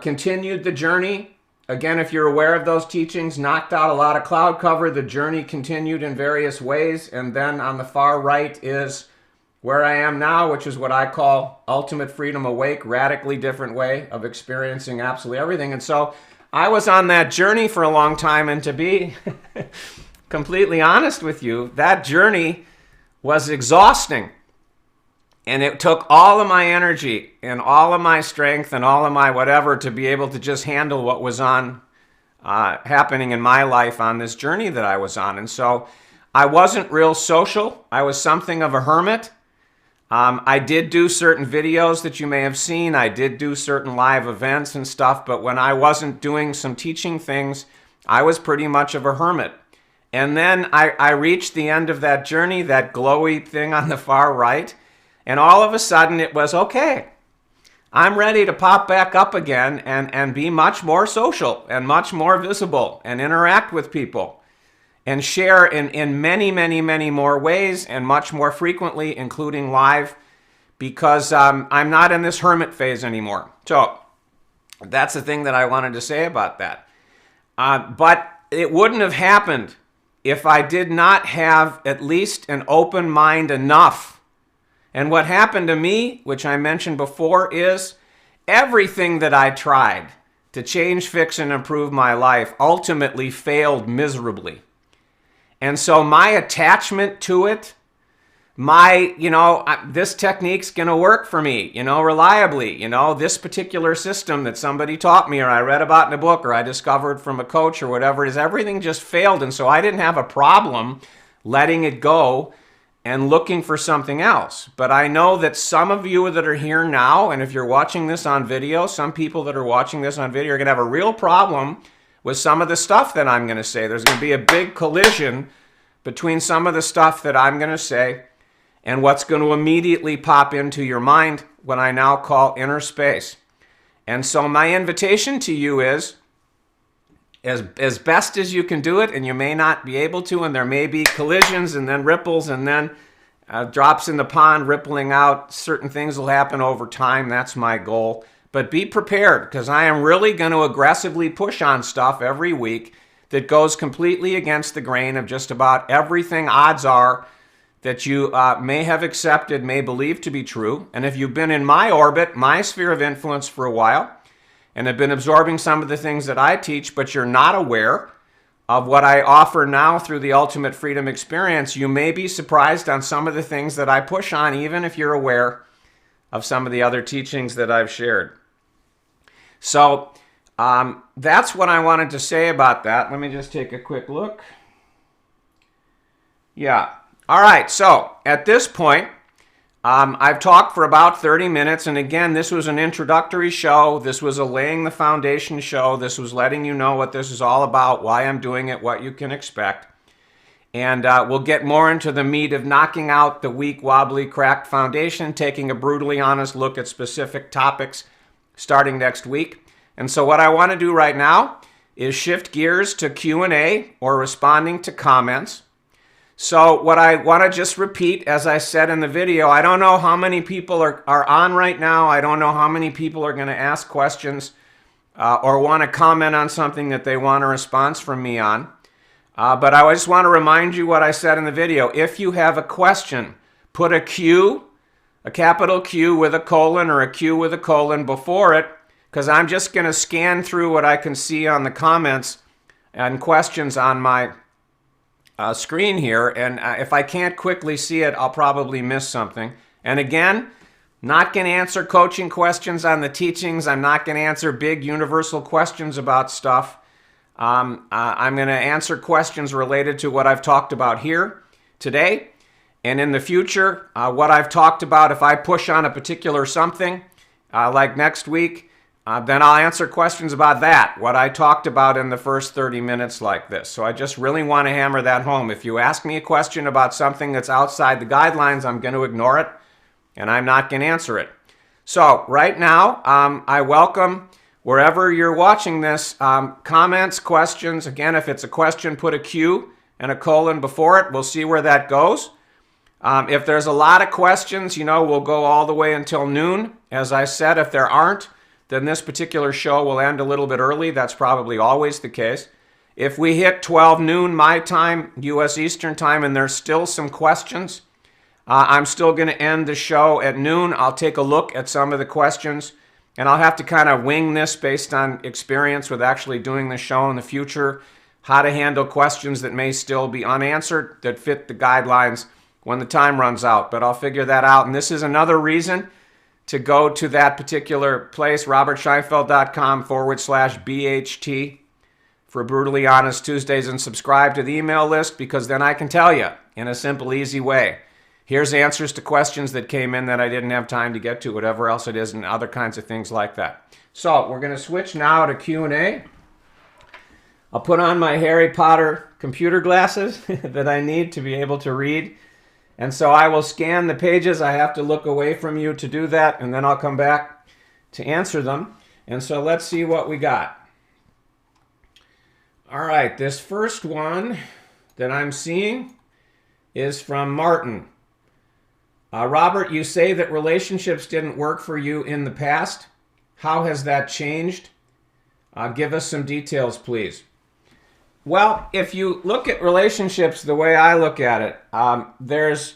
continued the journey. Again, if you're aware of those teachings, knocked out a lot of cloud cover. The journey continued in various ways. And then on the far right is where I am now, which is what I call ultimate freedom awake, radically different way of experiencing absolutely everything. And so I was on that journey for a long time, and to be completely honest with you, that journey was exhausting. And it took all of my energy and all of my strength and all of my whatever to be able to just handle what was happening in my life on this journey that I was on. And so I wasn't real social. I was something of a hermit. I did do certain videos that you may have seen. I did do certain live events and stuff. But when I wasn't doing some teaching things, I was pretty much of a hermit. And then I reached the end of that journey, that glowy thing on the far right. And all of a sudden it was, okay, I'm ready to pop back up again and be much more social and much more visible and interact with people and share in many, many, many more ways and much more frequently, including live, because I'm not in this hermit phase anymore. So that's the thing that I wanted to say about that. But it wouldn't have happened if I did not have at least an open mind enough. And what happened to me, which I mentioned before, is everything that I tried to change, fix, and improve my life ultimately failed miserably. And so my attachment to it, this technique's going to work for me, reliably. This particular system that somebody taught me or I read about in a book or I discovered from a coach or whatever it is, everything just failed. And so I didn't have a problem letting it go and looking for something else. But I know that some of you that are here now, and if you're watching this on video, some people that are watching this on video are going to have a real problem with some of the stuff that I'm going to say. There's going to be a big collision between some of the stuff that I'm going to say and what's going to immediately pop into your mind, what I now call inner space. And so my invitation to you is, as best as you can do it, and you may not be able to, and there may be collisions and then ripples and then drops in the pond rippling out. Certain things will happen over time. That's my goal. But be prepared, because I am really going to aggressively push on stuff every week that goes completely against the grain of just about everything odds are that you may have accepted, may believe to be true. And if you've been in my orbit, my sphere of influence for a while, and have been absorbing some of the things that I teach, but you're not aware of what I offer now through the Ultimate Freedom Experience, you may be surprised on some of the things that I push on, even if you're aware of some of the other teachings that I've shared. So that's what I wanted to say about that. Let me just take a quick look. Yeah. All right. So at this point, I've talked for about 30 minutes, and again, this was an introductory show. This was a laying the foundation show. This was letting you know what this is all about, why I'm doing it, what you can expect. And we'll get more into the meat of knocking out the weak, wobbly, cracked foundation, taking a brutally honest look at specific topics starting next week. And so what I want to do right now is shift gears to Q&A or responding to comments. So what I want to just repeat, as I said in the video, I don't know how many people are on right now. I don't know how many people are going to ask questions or want to comment on something that they want a response from me on. But I just want to remind you what I said in the video. If you have a question, put a Q, a capital Q with a colon or a Q with a colon before it, because I'm just going to scan through what I can see on the comments and questions on my screen here, and if I can't quickly see it, I'll probably miss something. And again, not going to answer coaching questions on the teachings. I'm not going to answer big universal questions about stuff. I'm going to answer questions related to what I've talked about here today, and in the future, what I've talked about. If I push on a particular something, like next week, then I'll answer questions about that, what I talked about in the first 30 minutes like this. So I just really want to hammer that home. If you ask me a question about something that's outside the guidelines, I'm going to ignore it, and I'm not going to answer it. So right now, I welcome, wherever you're watching this, comments, questions. Again, if it's a question, put a Q and a colon before it. We'll see where that goes. If there's a lot of questions, we'll go all the way until noon. As I said, if there aren't, then this particular show will end a little bit early. That's probably always the case. If we hit 12 noon my time, U.S. Eastern time, and there's still some questions, I'm still going to end the show at noon. I'll take a look at some of the questions, and I'll have to kind of wing this based on experience with actually doing the show in the future, how to handle questions that may still be unanswered that fit the guidelines when the time runs out. But I'll figure that out. And this is another reason to go to that particular place, robertscheinfeld.com/BHT for Brutally Honest Tuesdays, and subscribe to the email list, because then I can tell you in a simple, easy way. Here's answers to questions that came in that I didn't have time to get to, whatever else it is, and other kinds of things like that. So we're going to switch now to Q&A. I'll put on my Harry Potter computer glasses that I need to be able to read. And so I will scan the pages. I have to look away from you to do that, and then I'll come back to answer them. And so let's see what we got. All right, this first one that I'm seeing is from Martin. Robert, you say that relationships didn't work for you in the past. How has that changed? Give us some details, please. Well, if you look at relationships the way I look at it, there's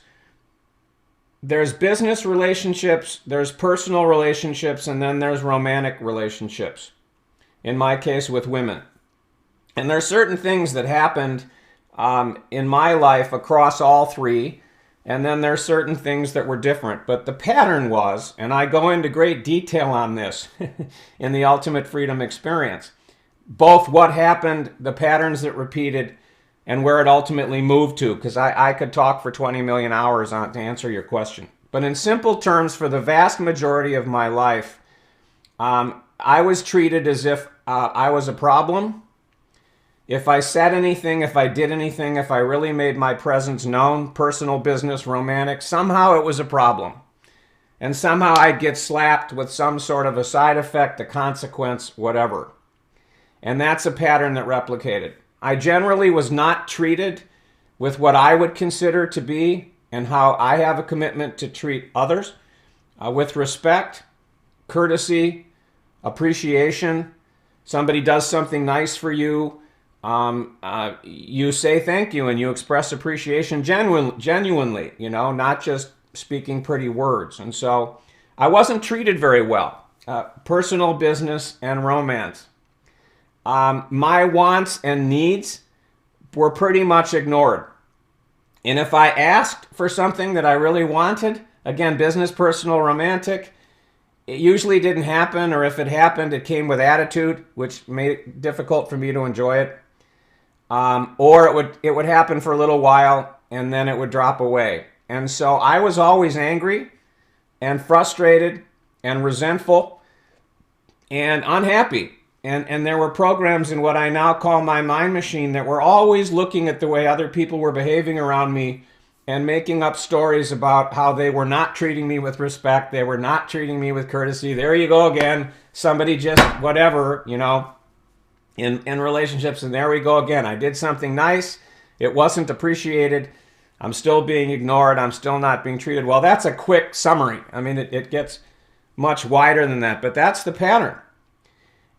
business relationships, there's personal relationships, and then there's romantic relationships. In my case, with women. And there are certain things that happened in my life across all three, and then there are certain things that were different. But the pattern was, and I go into great detail on this in the Ultimate Freedom Experience, both what happened, the patterns that repeated, and where it ultimately moved to, because I could talk for 20 million hours on to answer your question. But in simple terms, for the vast majority of my life, I was treated as if I was a problem. If I said anything, if I did anything, if I really made my presence known, personal, business, romantic, somehow it was a problem. And somehow I'd get slapped with some sort of a side effect, a consequence, whatever. And that's a pattern that replicated. I generally was not treated with what I would consider to be, and how I have a commitment to treat others, with respect, courtesy, appreciation. Somebody does something nice for you, you say thank you and you express appreciation genuinely, not just speaking pretty words. And so I wasn't treated very well, personal, business, and romance. My wants and needs were pretty much ignored. And if I asked for something that I really wanted, again, business, personal, romantic, it usually didn't happen, or if it happened, it came with attitude, which made it difficult for me to enjoy it. Or it would happen for a little while, and then it would drop away. And so I was always angry and frustrated and resentful and unhappy. And there were programs in what I now call my mind machine that were always looking at the way other people were behaving around me and making up stories about how they were not treating me with respect, they were not treating me with courtesy. There you go again, somebody just whatever, in relationships, and there we go again. I did something nice, it wasn't appreciated, I'm still being ignored, I'm still not being treated well. That's a quick summary. I mean, it gets much wider than that, but that's the pattern.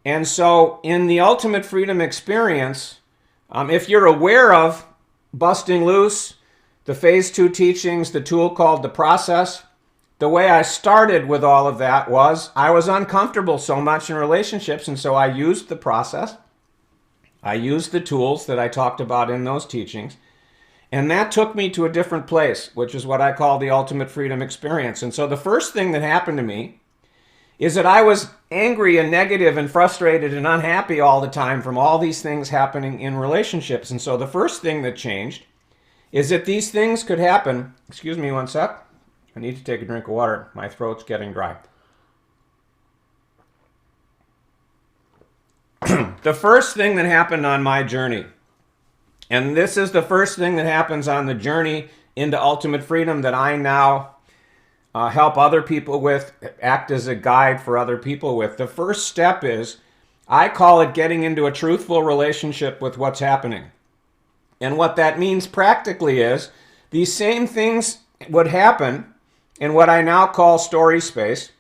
And so in the Ultimate Freedom Experience, if you're aware of Busting Loose, the Phase 2 teachings, the tool called the process, the way I started with all of that was I was uncomfortable so much in relationships, and so I used the process. I used the tools that I talked about in those teachings, and that took me to a different place, which is what I call the Ultimate Freedom Experience. And so the first thing that happened to me is that I was angry and negative and frustrated and unhappy all the time from all these things happening in relationships. And so the first thing that changed is that these things could happen. Excuse me one sec. I need to take a drink of water. My throat's getting dry. The first thing that happened on my journey, and this is the first thing that happens on the journey into ultimate freedom that I now help other people with, act as a guide for other people with. The first step is, I call it getting into a truthful relationship with what's happening. And what that means practically is, these same things would happen in what I now call story space.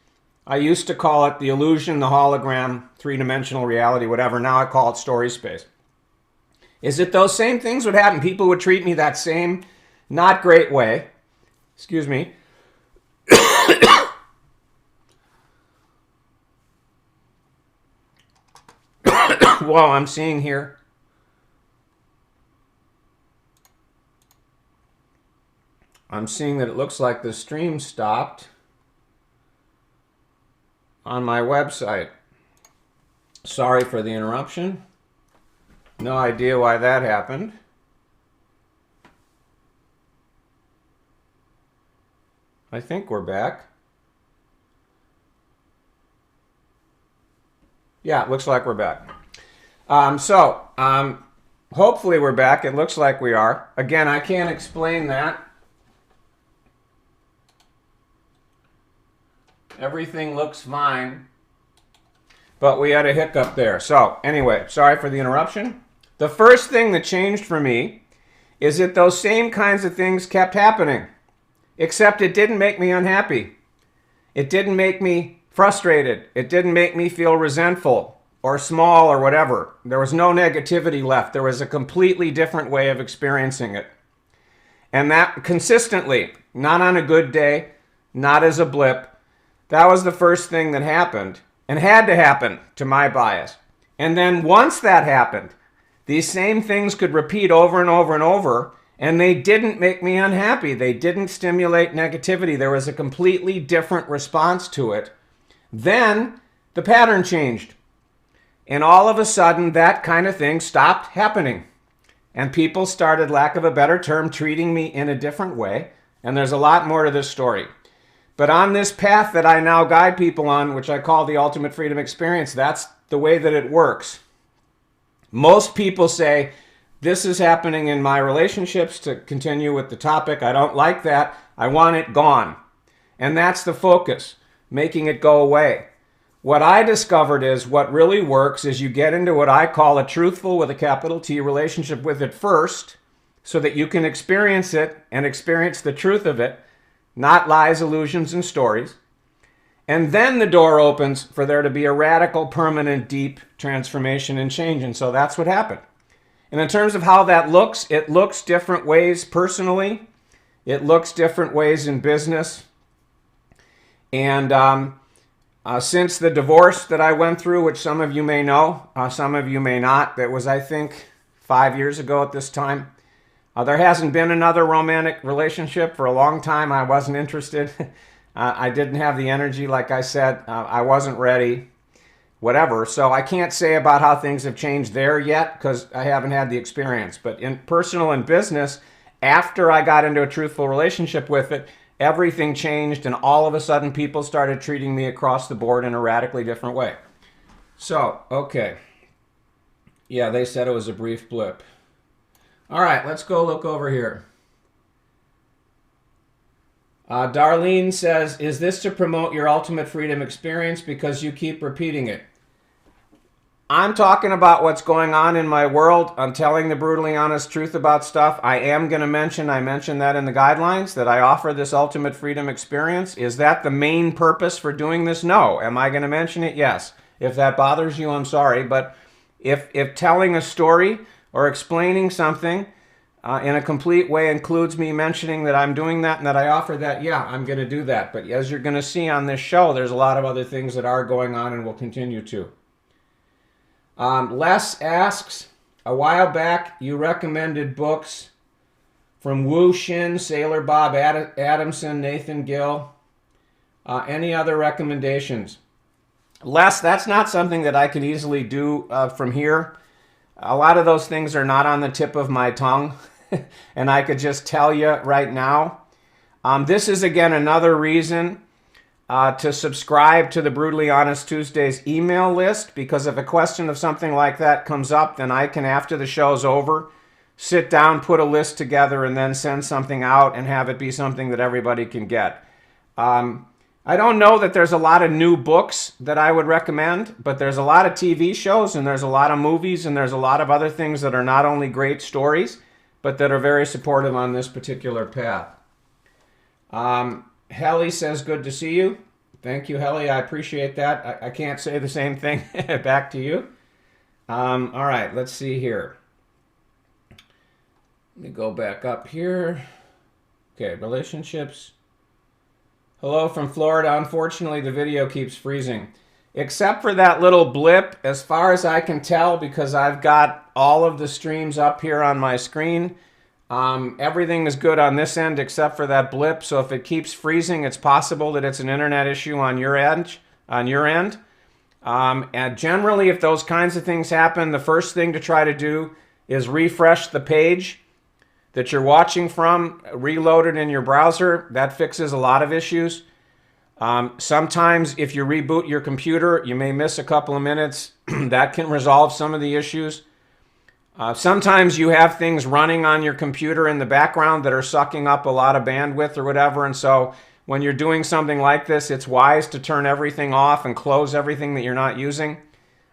I used to call it the illusion, the hologram, three-dimensional reality, whatever. Now I call it story space. Is that those same things would happen. People would treat me that same not great way. Excuse me. Well, I'm seeing here. I'm seeing that it looks like the stream stopped on my website. Sorry for the interruption. No idea why that happened. I think we're back. Yeah, it looks like we're back. Hopefully we're back. It looks like we are. Again, I can't explain that. Everything looks fine. But we had a hiccup there. So anyway, sorry for the interruption. The first thing that changed for me is that those same kinds of things kept happening, except it didn't make me unhappy. It didn't make me frustrated. It didn't make me feel resentful or small or whatever. There was no negativity left. There was a completely different way of experiencing it. And that consistently, not on a good day, not as a blip, that was the first thing that happened and had to happen to my bias. And then once that happened, these same things could repeat over and over and over, and they didn't make me unhappy. They didn't stimulate negativity. There was a completely different response to it. Then the pattern changed. And all of a sudden, that kind of thing stopped happening. And people started, lack of a better term, treating me in a different way. And there's a lot more to this story. But on this path that I now guide people on, which I call the Ultimate Freedom Experience, that's the way that it works. Most people say, this is happening in my relationships, to continue with the topic. I don't like that. I want it gone. And that's the focus, making it go away. What I discovered is what really works is you get into what I call a truthful, with a capital T, relationship with it first, so that you can experience it and experience the truth of it, not lies, illusions, and stories. And then the door opens for there to be a radical, permanent, deep transformation and change. And so that's what happened. And in terms of how that looks, it looks different ways personally. It looks different ways in business. And since the divorce that I went through, which some of you may know, some of you may not, that was, I think, 5 years ago at this time, there hasn't been another romantic relationship for a long time. I wasn't interested. I didn't have the energy, like I said. I wasn't ready, whatever. So I can't say about how things have changed there yet because I haven't had the experience. But in personal and business, after I got into a truthful relationship with it, everything changed, and all of a sudden people started treating me across the board in a radically different way. So, okay. Yeah, they said it was a brief blip. All right, let's go look over here. Darlene says, is this to promote your ultimate freedom experience because you keep repeating it? I'm talking about what's going on in my world. I'm telling the brutally honest truth about stuff. I am going to mention, I mentioned that in the guidelines, that I offer this ultimate freedom experience. Is that the main purpose for doing this? No. Am I going to mention it? Yes. If that bothers you, I'm sorry. But if telling a story or explaining something in a complete way includes me mentioning that I'm doing that and that I offer that, yeah, I'm going to do that. But as you're going to see on this show, there's a lot of other things that are going on and will continue to. Les asks, a while back you recommended books from Wu Shin, Sailor Bob Adamson, Nathan Gill. Any other recommendations? Les, that's not something that I could easily do from here. A lot of those things are not on the tip of my tongue, and I could just tell you right now. This is, again, another reason to subscribe to the Brutally Honest Tuesdays email list, because if a question of something like that comes up, then I can, after the show's over, sit down, put a list together, and then send something out and have it be something that everybody can get. I don't know that there's a lot of new books that I would recommend, but there's a lot of TV shows and there's a lot of movies and there's a lot of other things that are not only great stories, but that are very supportive on this particular path. Helly says, good to see you. Thank you, Helly. I appreciate that. I can't say the same thing back to you. All right, let's see here. Let me go back up here. Okay, relationships. Hello from Florida. Unfortunately, the video keeps freezing. Except for that little blip, as far as I can tell, because I've got all of the streams up here on my screen, everything is good on this end except for that blip. So if it keeps freezing, it's possible that it's an internet issue on your end. And generally, if those kinds of things happen, the first thing to try to do is refresh the page that you're watching from, reload it in your browser. That fixes a lot of issues. Sometimes if you reboot your computer, you may miss a couple of minutes. That can resolve some of the issues. Sometimes you have things running on your computer in the background that are sucking up a lot of bandwidth or whatever. And so when you're doing something like this, it's wise to turn everything off and close everything that you're not using.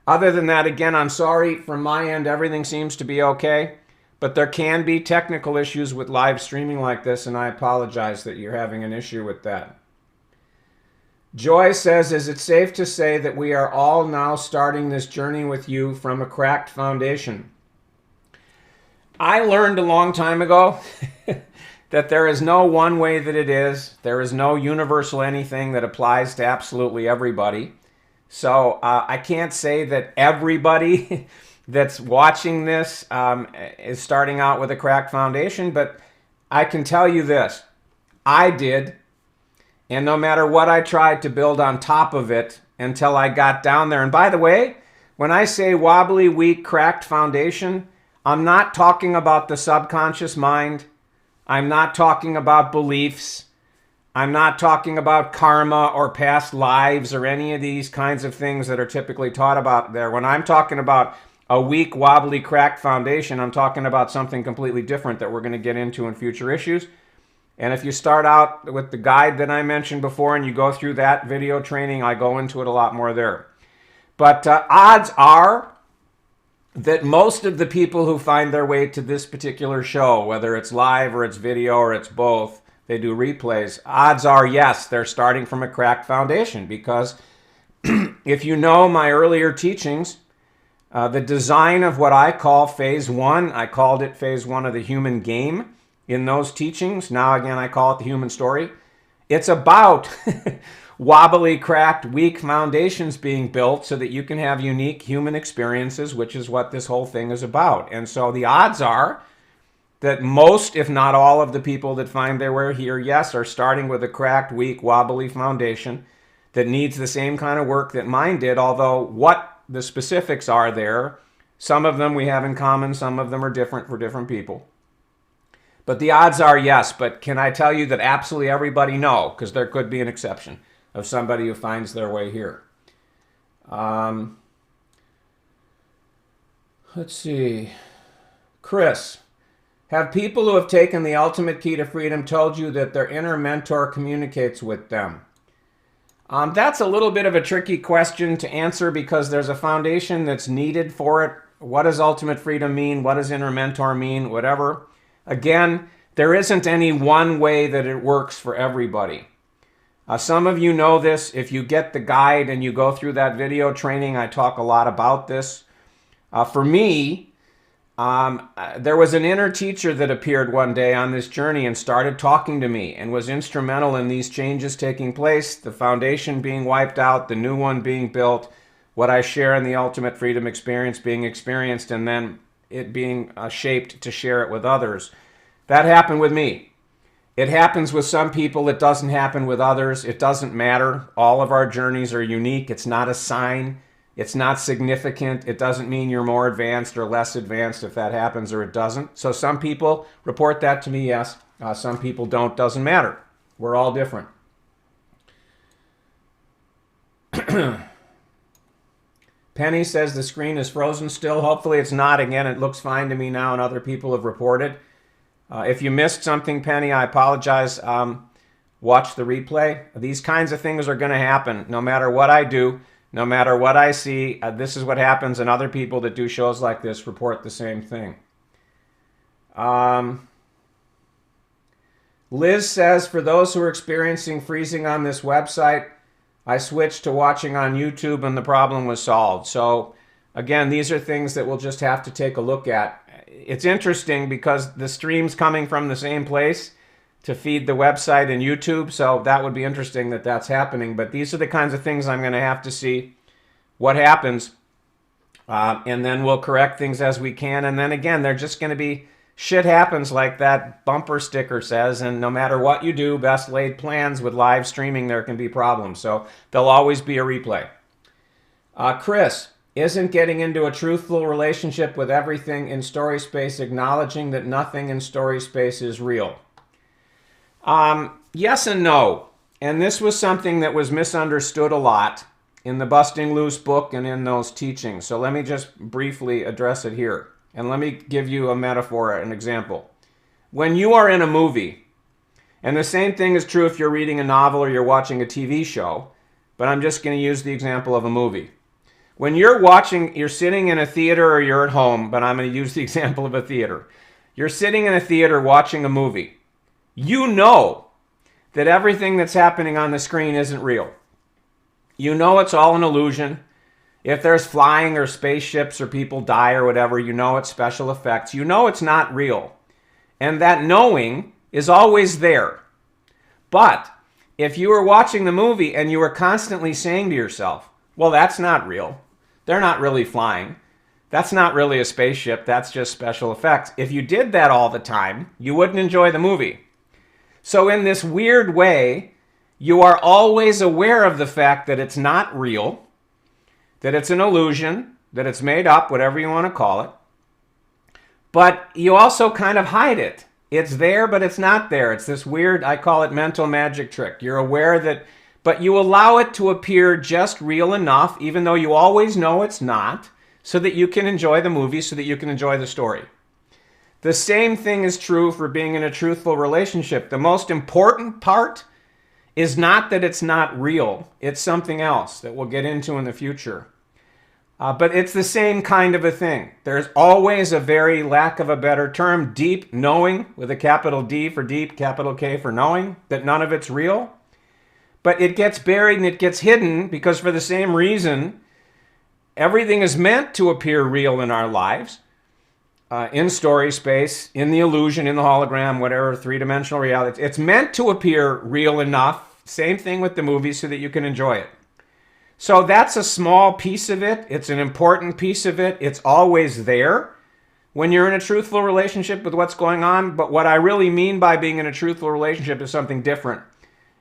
Other than that, again, I'm sorry. From my end, everything seems to be okay. But there can be technical issues with live streaming like this, and I apologize that you're having an issue with that. Joy says, is it safe to say that we are all now starting this journey with you from a cracked foundation? I learned a long time ago that there is no one way that it is. There is no universal anything that applies to absolutely everybody. So I can't say that everybody that's watching this is starting out with a cracked foundation, but I can tell you this. I did, and no matter what I tried to build on top of it until I got down there. And by the way, when I say wobbly, weak, cracked foundation, I'm not talking about the subconscious mind. I'm not talking about beliefs. I'm not talking about karma or past lives or any of these kinds of things that are typically taught about there. When I'm talking about a weak, wobbly, cracked foundation, I'm talking about something completely different that we're going to get into in future issues. And if you start out with the guide that I mentioned before and you go through that video training, I go into it a lot more there. But odds are that most of the people who find their way to this particular show, whether it's live or it's video or it's both, they do replays, odds are, yes, they're starting from a cracked foundation. Because if you know my earlier teachings, the design of what I call phase one, I called it phase one of the human game in those teachings. Now, again, I call it the human story. It's about wobbly, cracked, weak foundations being built so that you can have unique human experiences, which is what this whole thing is about. And so the odds are that most, if not all, of the people that find their way here, yes, are starting with a cracked, weak, wobbly foundation that needs the same kind of work that mine did, although what the specifics are there, some of them we have in common, some of them are different for different people. But the odds are yes, but can I tell you that absolutely everybody? No, because there could be an exception of somebody who finds their way here. Let's see. Chris, have people who have taken the ultimate key to freedom told you that their inner mentor communicates with them? That's a little bit of a tricky question to answer because there's a foundation that's needed for it. What does ultimate freedom mean? What does inner mentor mean? Whatever. Again, there isn't any one way that it works for everybody. Some of you know this. If you get the guide and you go through that video training, I talk a lot about this. For me, there was an inner teacher that appeared one day on this journey and started talking to me and was instrumental in these changes taking place, the foundation being wiped out, the new one being built, what I share in the ultimate freedom experience being experienced, and then it being shaped to share it with others. That happened with me. It happens with some people. It doesn't happen with others. It doesn't matter. All of our journeys are unique. It's not a sign. It's not significant. It doesn't mean you're more advanced or less advanced if that happens or it doesn't. So some people report that to me, yes. Some people don't. Doesn't matter. We're all different. Penny says the screen is frozen still. Hopefully it's not. Again, it looks fine to me now and other people have reported. If you missed something, Penny, I apologize. Watch the replay. These kinds of things are going to happen no matter what I do. No matter what I see, this is what happens, and other people that do shows like this report the same thing. Liz says, for those who are experiencing freezing on this website, I switched to watching on YouTube and the problem was solved. So, again, these are things that we'll just have to take a look at. It's interesting because the stream's coming from the same place, to feed the website and YouTube, so that would be interesting that that's happening. But these are the kinds of things I'm going to have to see what happens, and then we'll correct things as we can. And then again, they're just going to be shit happens, like that bumper sticker says, and no matter what you do, best laid plans with live streaming, there can be problems. So there'll always be a replay. Chris, isn't getting into a truthful relationship with everything in story space acknowledging that nothing in story space is real? Yes and no. And this was something that was misunderstood a lot in the Busting Loose book and in those teachings. So let me just briefly address it here. And let me give you a metaphor, an example. When you are in a movie, and the same thing is true if you're reading a novel or you're watching a TV show, but I'm just going to use the example of a movie. When you're sitting in a theater or you're at home, but I'm going to use the example of a theater. You're sitting in a theater watching a movie. You know that everything that's happening on the screen isn't real. You know it's all an illusion. If there's flying or spaceships or people die or whatever, you know it's special effects. You know it's not real. And that knowing is always there. But if you were watching the movie and you were constantly saying to yourself, well, that's not real. They're not really flying. That's not really a spaceship. That's just special effects. If you did that all the time, you wouldn't enjoy the movie. So in this weird way, you are always aware of the fact that it's not real, that it's an illusion, that it's made up, whatever you want to call it. But you also kind of hide it. It's there, but it's not there. It's this weird, I call it mental magic trick. You're aware that, but you allow it to appear just real enough, even though you always know it's not, so that you can enjoy the movie, so that you can enjoy the story. The same thing is true for being in a truthful relationship. The most important part is not that it's not real. It's something else that we'll get into in the future. But it's the same kind of a thing. There's always a very, lack of a better term, deep knowing, with a capital D for deep, capital K for knowing, that none of it's real. But it gets buried and it gets hidden because for the same reason, everything is meant to appear real in our lives, in story space, in the illusion, in the hologram, whatever, three-dimensional reality. It's meant to appear real enough. Same thing with the movie, so that you can enjoy it. So that's a small piece of it. It's an important piece of it. It's always there when you're in a truthful relationship with what's going on. But what I really mean by being in a truthful relationship is something different.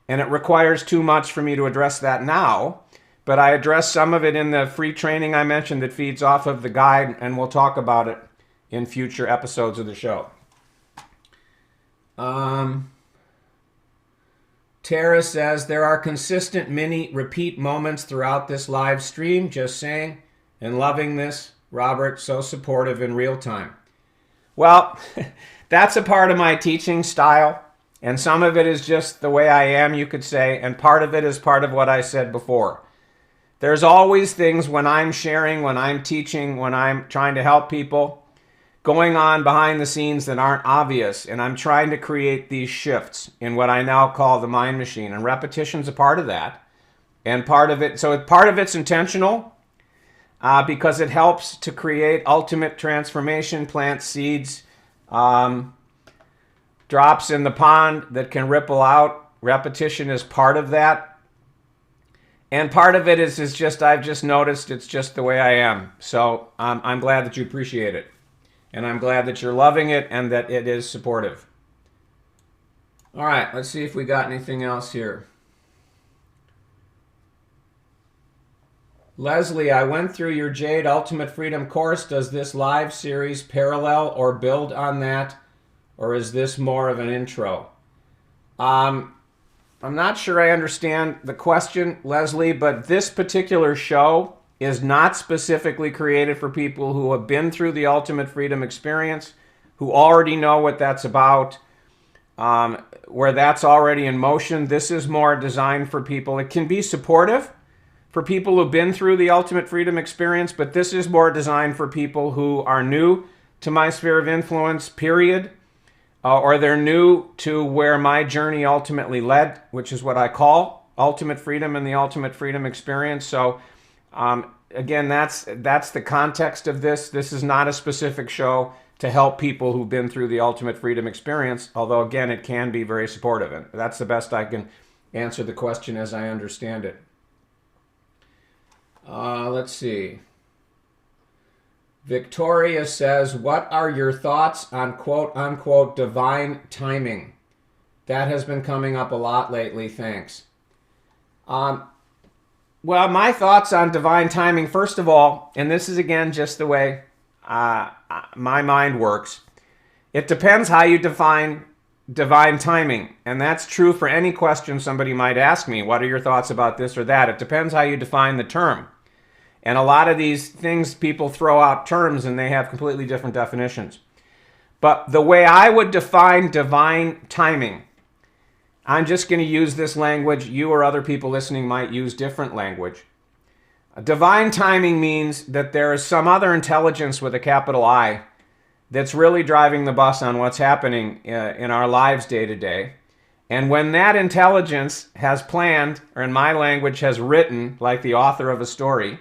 And it requires too much for me to address that now. But I address some of it in the free training I mentioned that feeds off of the guide, and we'll talk about it in future episodes of the show. Tara says, there are consistent mini repeat moments throughout this live stream, just saying, and loving this. Robert, so supportive in real time. Well, that's a part of my teaching style, and some of it is just the way I am, you could say, and part of it is part of what I said before. There's always things when I'm sharing, when I'm teaching, when I'm trying to help people, going on behind the scenes that aren't obvious, and I'm trying to create these shifts in what I now call the mind machine, and repetition's a part of that, and part of it's intentional, because it helps to create ultimate transformation, plant seeds, drops in the pond that can ripple out. Repetition is part of that. And part of it is just, I've just noticed it's just the way I am. So I'm glad that you appreciate it. And I'm glad that you're loving it and that it is supportive. All right, let's see if we got anything else here. Leslie, I went through your Jade Ultimate Freedom course. Does this live series parallel or build on that? Or is this more of an intro? I'm not sure I understand the question, Leslie, but this particular show is not specifically created for people who have been through the Ultimate Freedom experience, who already know what that's about, where that's already in motion. This is more designed for people. It can be supportive for people who've been through the Ultimate Freedom experience, but this is more designed for people who are new to my sphere of influence, period. Or they're new to where my journey ultimately led, which is what I call Ultimate Freedom and the Ultimate Freedom experience. So Again, that's the context of this. This is not a specific show to help people who've been through the ultimate freedom experience, although again, it can be very supportive. And that's the best I can answer the question as I understand it. Let's see. Victoria says, what are your thoughts on quote unquote divine timing? That has been coming up a lot lately. Thanks. Well, my thoughts on divine timing, first of all, and this is again just the way my mind works, it depends how you define divine timing. And that's true for any question somebody might ask me. What are your thoughts about this or that? It depends how you define the term. And a lot of these things, people throw out terms and they have completely different definitions. But the way I would define divine timing, I'm just going to use this language. You or other people listening might use different language. Divine timing means that there is some other intelligence with a capital I that's really driving the bus on what's happening in our lives day to day. And when that intelligence has planned, or in my language, has written, like the author of a story,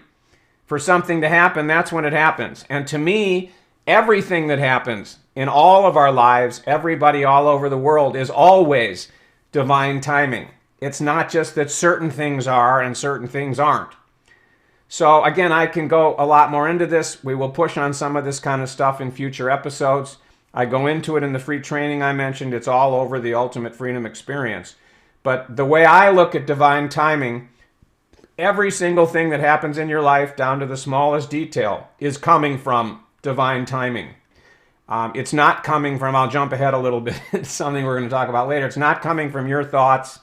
for something to happen, that's when it happens. And to me, everything that happens in all of our lives, everybody all over the world, is always divine timing. It's not just that certain things are and certain things aren't. So again, I can go a lot more into this. We will push on some of this kind of stuff in future episodes. I go into it in the free training I mentioned. It's all over the Ultimate Freedom Experience. But the way I look at divine timing, every single thing that happens in your life, down to the smallest detail, is coming from divine timing. It's not coming from, I'll jump ahead a little bit, it's something we're going to talk about later. It's not coming from your thoughts.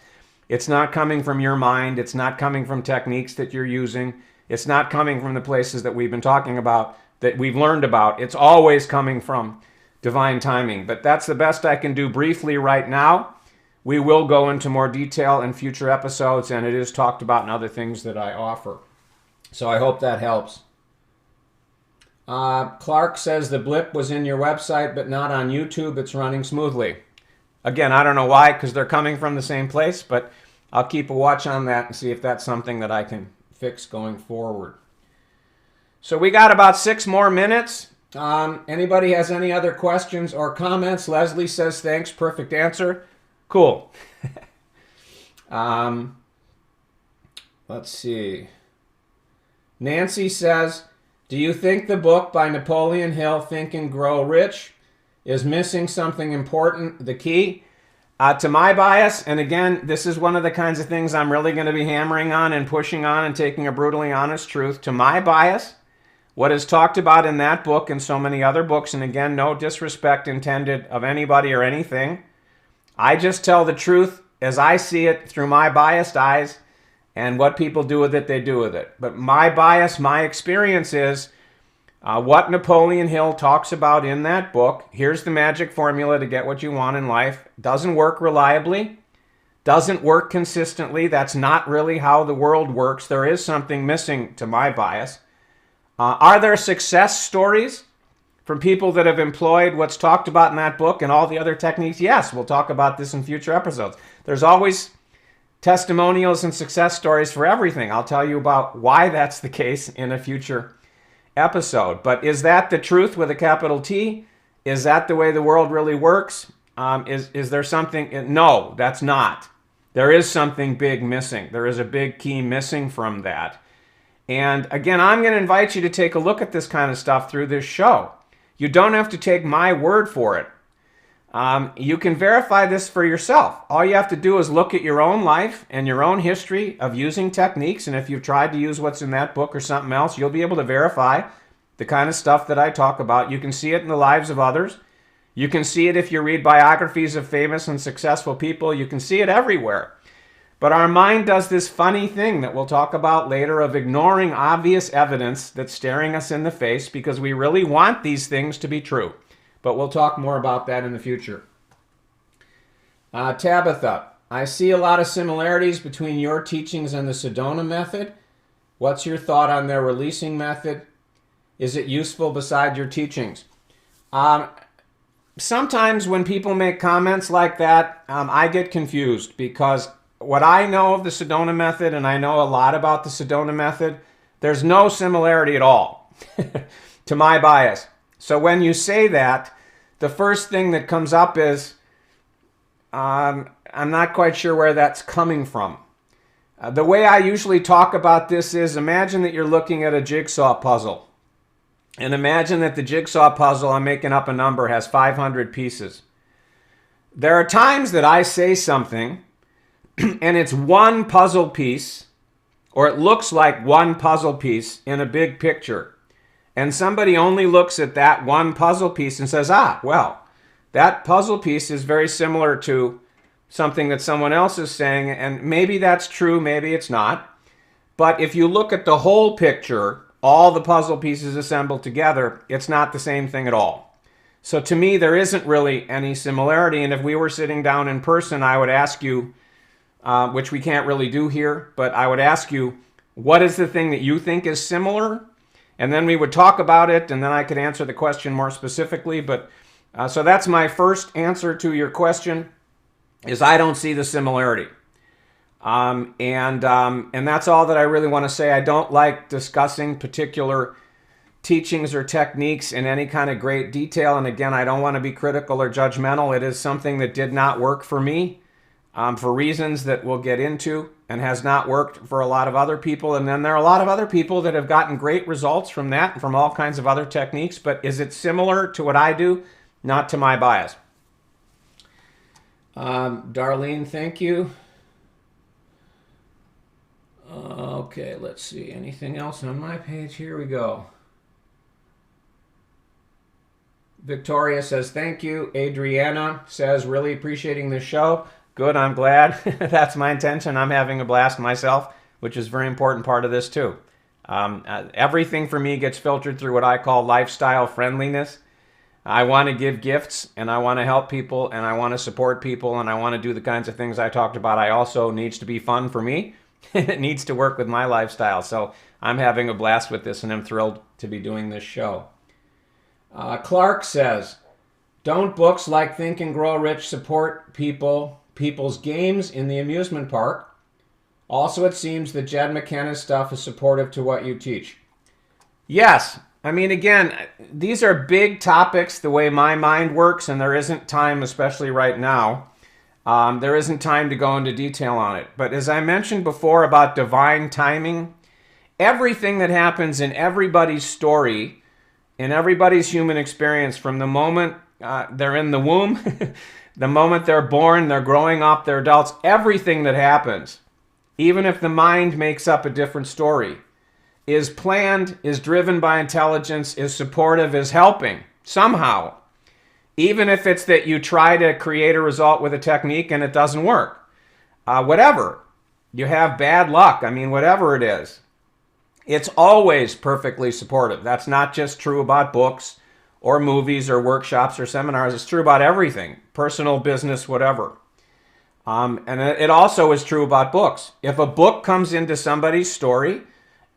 It's not coming from your mind. It's not coming from techniques that you're using. It's not coming from the places that we've been talking about, that we've learned about. It's always coming from divine timing. But that's the best I can do briefly right now. We will go into more detail in future episodes, and it is talked about in other things that I offer. So I hope that helps. Clark says the blip was in your website, but not on YouTube. It's running smoothly. Again, I don't know why, because they're coming from the same place, but I'll keep a watch on that and see if that's something that I can fix going forward. So we got about 6 more minutes. Anybody has any other questions or comments? Leslie says, thanks, perfect answer. Cool. Let's see. Nancy says, do you think the book by Napoleon Hill, Think and Grow Rich, is missing something important, the key? To my bias, and again, this is one of the kinds of things I'm really going to be hammering on and pushing on and taking a brutally honest truth. To my bias, what is talked about in that book and so many other books, and again, no disrespect intended of anybody or anything, I just tell the truth as I see it through my biased eyes, and what people do with it, they do with it. But my bias, my experience is what Napoleon Hill talks about in that book. Here's the magic formula to get what you want in life. Doesn't work reliably, doesn't work consistently. That's not really how the world works. There is something missing to my bias. Are there success stories from people that have employed what's talked about in that book and all the other techniques? Yes, we'll talk about this in future episodes. There's always testimonials and success stories for everything. I'll tell you about why that's the case in a future episode. But is that the truth with a capital T? Is that the way the world really works? Is there something? No, that's not. There is something big missing. There is a big key missing from that. And again, I'm going to invite you to take a look at this kind of stuff through this show. You don't have to take my word for it. You can verify this for yourself. All you have to do is look at your own life and your own history of using techniques. And if you've tried to use what's in that book or something else, you'll be able to verify the kind of stuff that I talk about. You can see it in the lives of others. You can see it if you read biographies of famous and successful people. You can see it everywhere. But our mind does this funny thing that we'll talk about later of ignoring obvious evidence that's staring us in the face because we really want these things to be true. But we'll talk more about that in the future. Tabitha, I see a lot of similarities between your teachings and the Sedona method. What's your thought on their releasing method? Is it useful beside your teachings? Sometimes when people make comments like that, I get confused because what I know of the Sedona method, and I know a lot about the Sedona method, There's no similarity at all to my bias. So when you say that, the first thing that comes up is, I'm not quite sure where that's coming from. The way I usually talk about this is, imagine that you're looking at a jigsaw puzzle. And imagine that the jigsaw puzzle, I'm making up a number, has 500 pieces. There are times that I say something and it's one puzzle piece, or it looks like one puzzle piece in a big picture. And somebody only looks at that one puzzle piece and says, well, that puzzle piece is very similar to something that someone else is saying, and maybe that's true, maybe it's not. But if you look at the whole picture, all the puzzle pieces assembled together, it's not the same thing at all. So to me, there isn't really any similarity. And if we were sitting down in person, I would ask you, which we can't really do here, but I would ask you, what is the thing that you think is similar? And then we would talk about it, and then I could answer the question more specifically. But so that's my first answer to your question, is I don't see the similarity. And that's all that I really want to say. I don't like discussing particular teachings or techniques in any kind of great detail. And again, I don't want to be critical or judgmental. It is something that did not work for me for reasons that we'll get into, and has not worked for a lot of other people. And then there are a lot of other people that have gotten great results from that and from all kinds of other techniques. But is it similar to what I do? Not to my bias. Darlene, thank you. Okay, let's see. Anything else on my page? Here we go. Victoria says, thank you. Adriana says, really appreciating the show. Good, I'm glad. That's my intention. I'm having a blast myself, which is a very important part of this too. Everything for me gets filtered through what I call lifestyle friendliness. I want to give gifts, and I want to help people, and I want to support people, and I want to do the kinds of things I talked about. I also needs to be fun for me. It needs to work with my lifestyle. So I'm having a blast with this, and I'm thrilled to be doing this show. Clark says, don't books like Think and Grow Rich support people's games in the amusement park? Also, it seems that Jed McKenna's stuff is supportive to what you teach. Yes. I mean, again, these are big topics the way my mind works, and there isn't time, especially right now. There isn't time to go into detail on it. But as I mentioned before about divine timing, everything that happens in everybody's story, in everybody's human experience, from the moment they're in the womb, the moment they're born, they're growing up, they're adults, everything that happens, even if the mind makes up a different story, is planned, is driven by intelligence, is supportive, is helping somehow. Even if it's that you try to create a result with a technique and it doesn't work. Whatever. You have bad luck. I mean, whatever it is. It's always perfectly supportive. That's not just true about books or movies or workshops or seminars. It's true about everything. Personal, business, whatever. And it also is true about books. If a book comes into somebody's story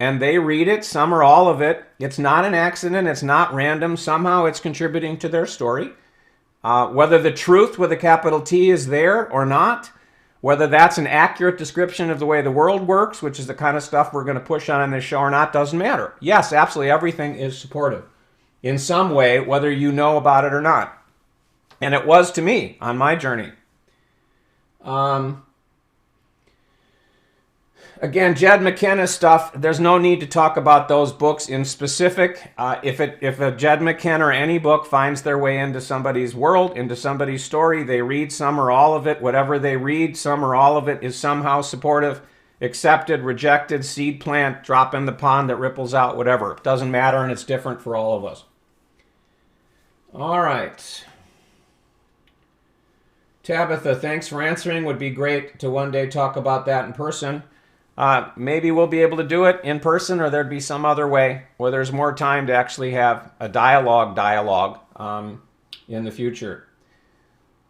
and they read it, some or all of it, it's not an accident, it's not random. Somehow it's contributing to their story. Whether the truth with a capital T is there or not, whether that's an accurate description of the way the world works, which is the kind of stuff we're going to push on in this show or not, doesn't matter. Yes, absolutely everything is supportive in some way, whether you know about it or not. And it was to me on my journey. Again, Jed McKenna stuff, there's no need to talk about those books in specific. If a Jed McKenna or any book finds their way into somebody's world, into somebody's story, they read some or all of it. Whatever they read, some or all of it is somehow supportive, accepted, rejected, seed plant, drop in the pond that ripples out, whatever. It doesn't matter, and it's different for all of us. All right. Tabitha, thanks for answering. Would be great to one day talk about that in person. Maybe we'll be able to do it in person, or there'd be some other way where there's more time to actually have a dialogue in the future.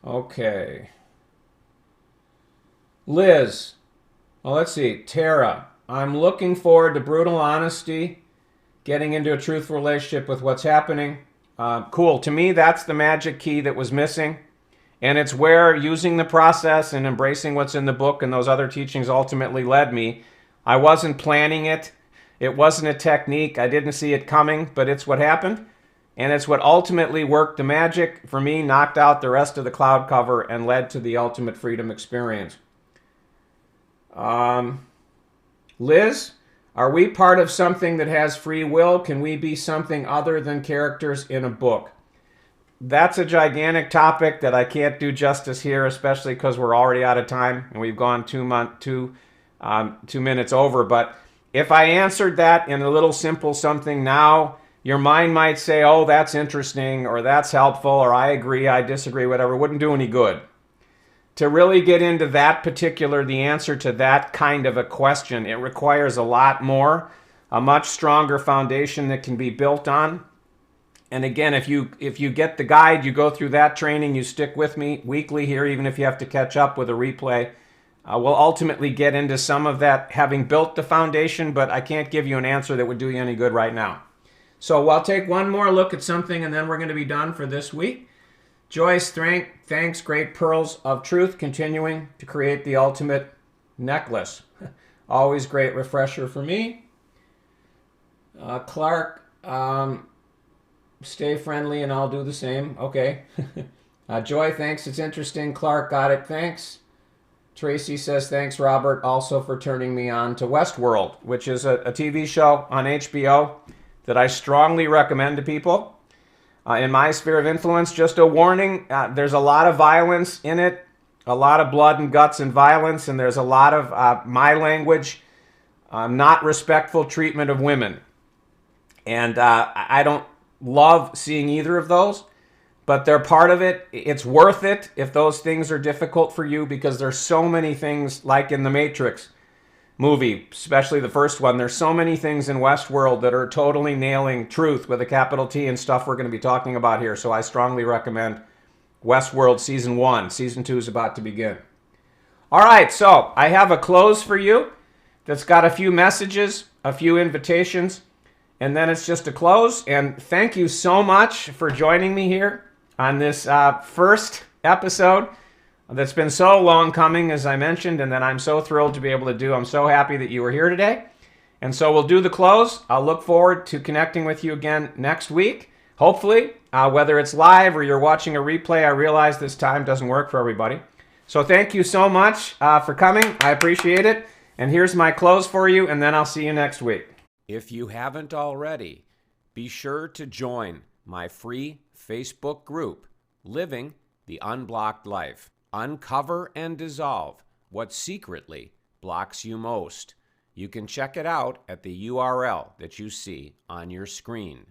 Okay. Liz. Well, let's see. Tara. I'm looking forward to brutal honesty, getting into a truthful relationship with what's happening. Cool. To me, that's the magic key that was missing. And it's where using the process and embracing what's in the book and those other teachings ultimately led me. I wasn't planning it. It wasn't a technique. I didn't see it coming, but it's what happened. And it's what ultimately worked the magic for me, knocked out the rest of the cloud cover, and led to the ultimate freedom experience. Liz, are we part of something that has free will? Can we be something other than characters in a book? That's a gigantic topic that I can't do justice here, especially because we're already out of time and we've gone 2 minutes over. But if I answered that in a little simple something now, your mind might say, oh, that's interesting, or that's helpful, or I agree, I disagree, whatever. It wouldn't do any good. To really get into the answer to that kind of a question, it requires a lot more, a much stronger foundation that can be built on. And again, if you get the guide, you go through that training, you stick with me weekly here, even if you have to catch up with a replay, we'll ultimately get into some of that having built the foundation, but I can't give you an answer that would do you any good right now. So I'll take one more look at something and then we're going to be done for this week. Joyce, thanks. Great pearls of truth, continuing to create the ultimate necklace. Always great refresher for me. Clark, stay friendly and I'll do the same. Okay. Joy, thanks. It's interesting. Clark, got it. Thanks. Tracy says, thanks, Robert, also for turning me on to Westworld, which is a TV show on HBO that I strongly recommend to people. In my sphere of influence, just a warning, there's a lot of violence in it, a lot of blood and guts and violence, and there's a lot of my language, not respectful treatment of women. And I don't love seeing either of those, but they're part of it. It's worth it if those things are difficult for you, because there's so many things, like in the Matrix movie, especially the first one, there's so many things in Westworld that are totally nailing truth with a capital T and stuff we're going to be talking about here. So I strongly recommend Westworld Season 1. Season 2 is about to begin. All right, so I have a close for you that's got a few messages, a few invitations, and then it's just a close. And thank you so much for joining me here on this first episode that's been so long coming, as I mentioned, and that I'm so thrilled to be able to do. I'm so happy that you were here today. And so we'll do the close. I'll look forward to connecting with you again next week, hopefully, whether it's live or you're watching a replay. I realize this time doesn't work for everybody. So thank you so much for coming. I appreciate it. And here's my close for you, and then I'll see you next week. If you haven't already, be sure to join my free Facebook group, Living the Unblocked Life. Uncover and dissolve what secretly blocks you most. You can check it out at the URL that you see on your screen.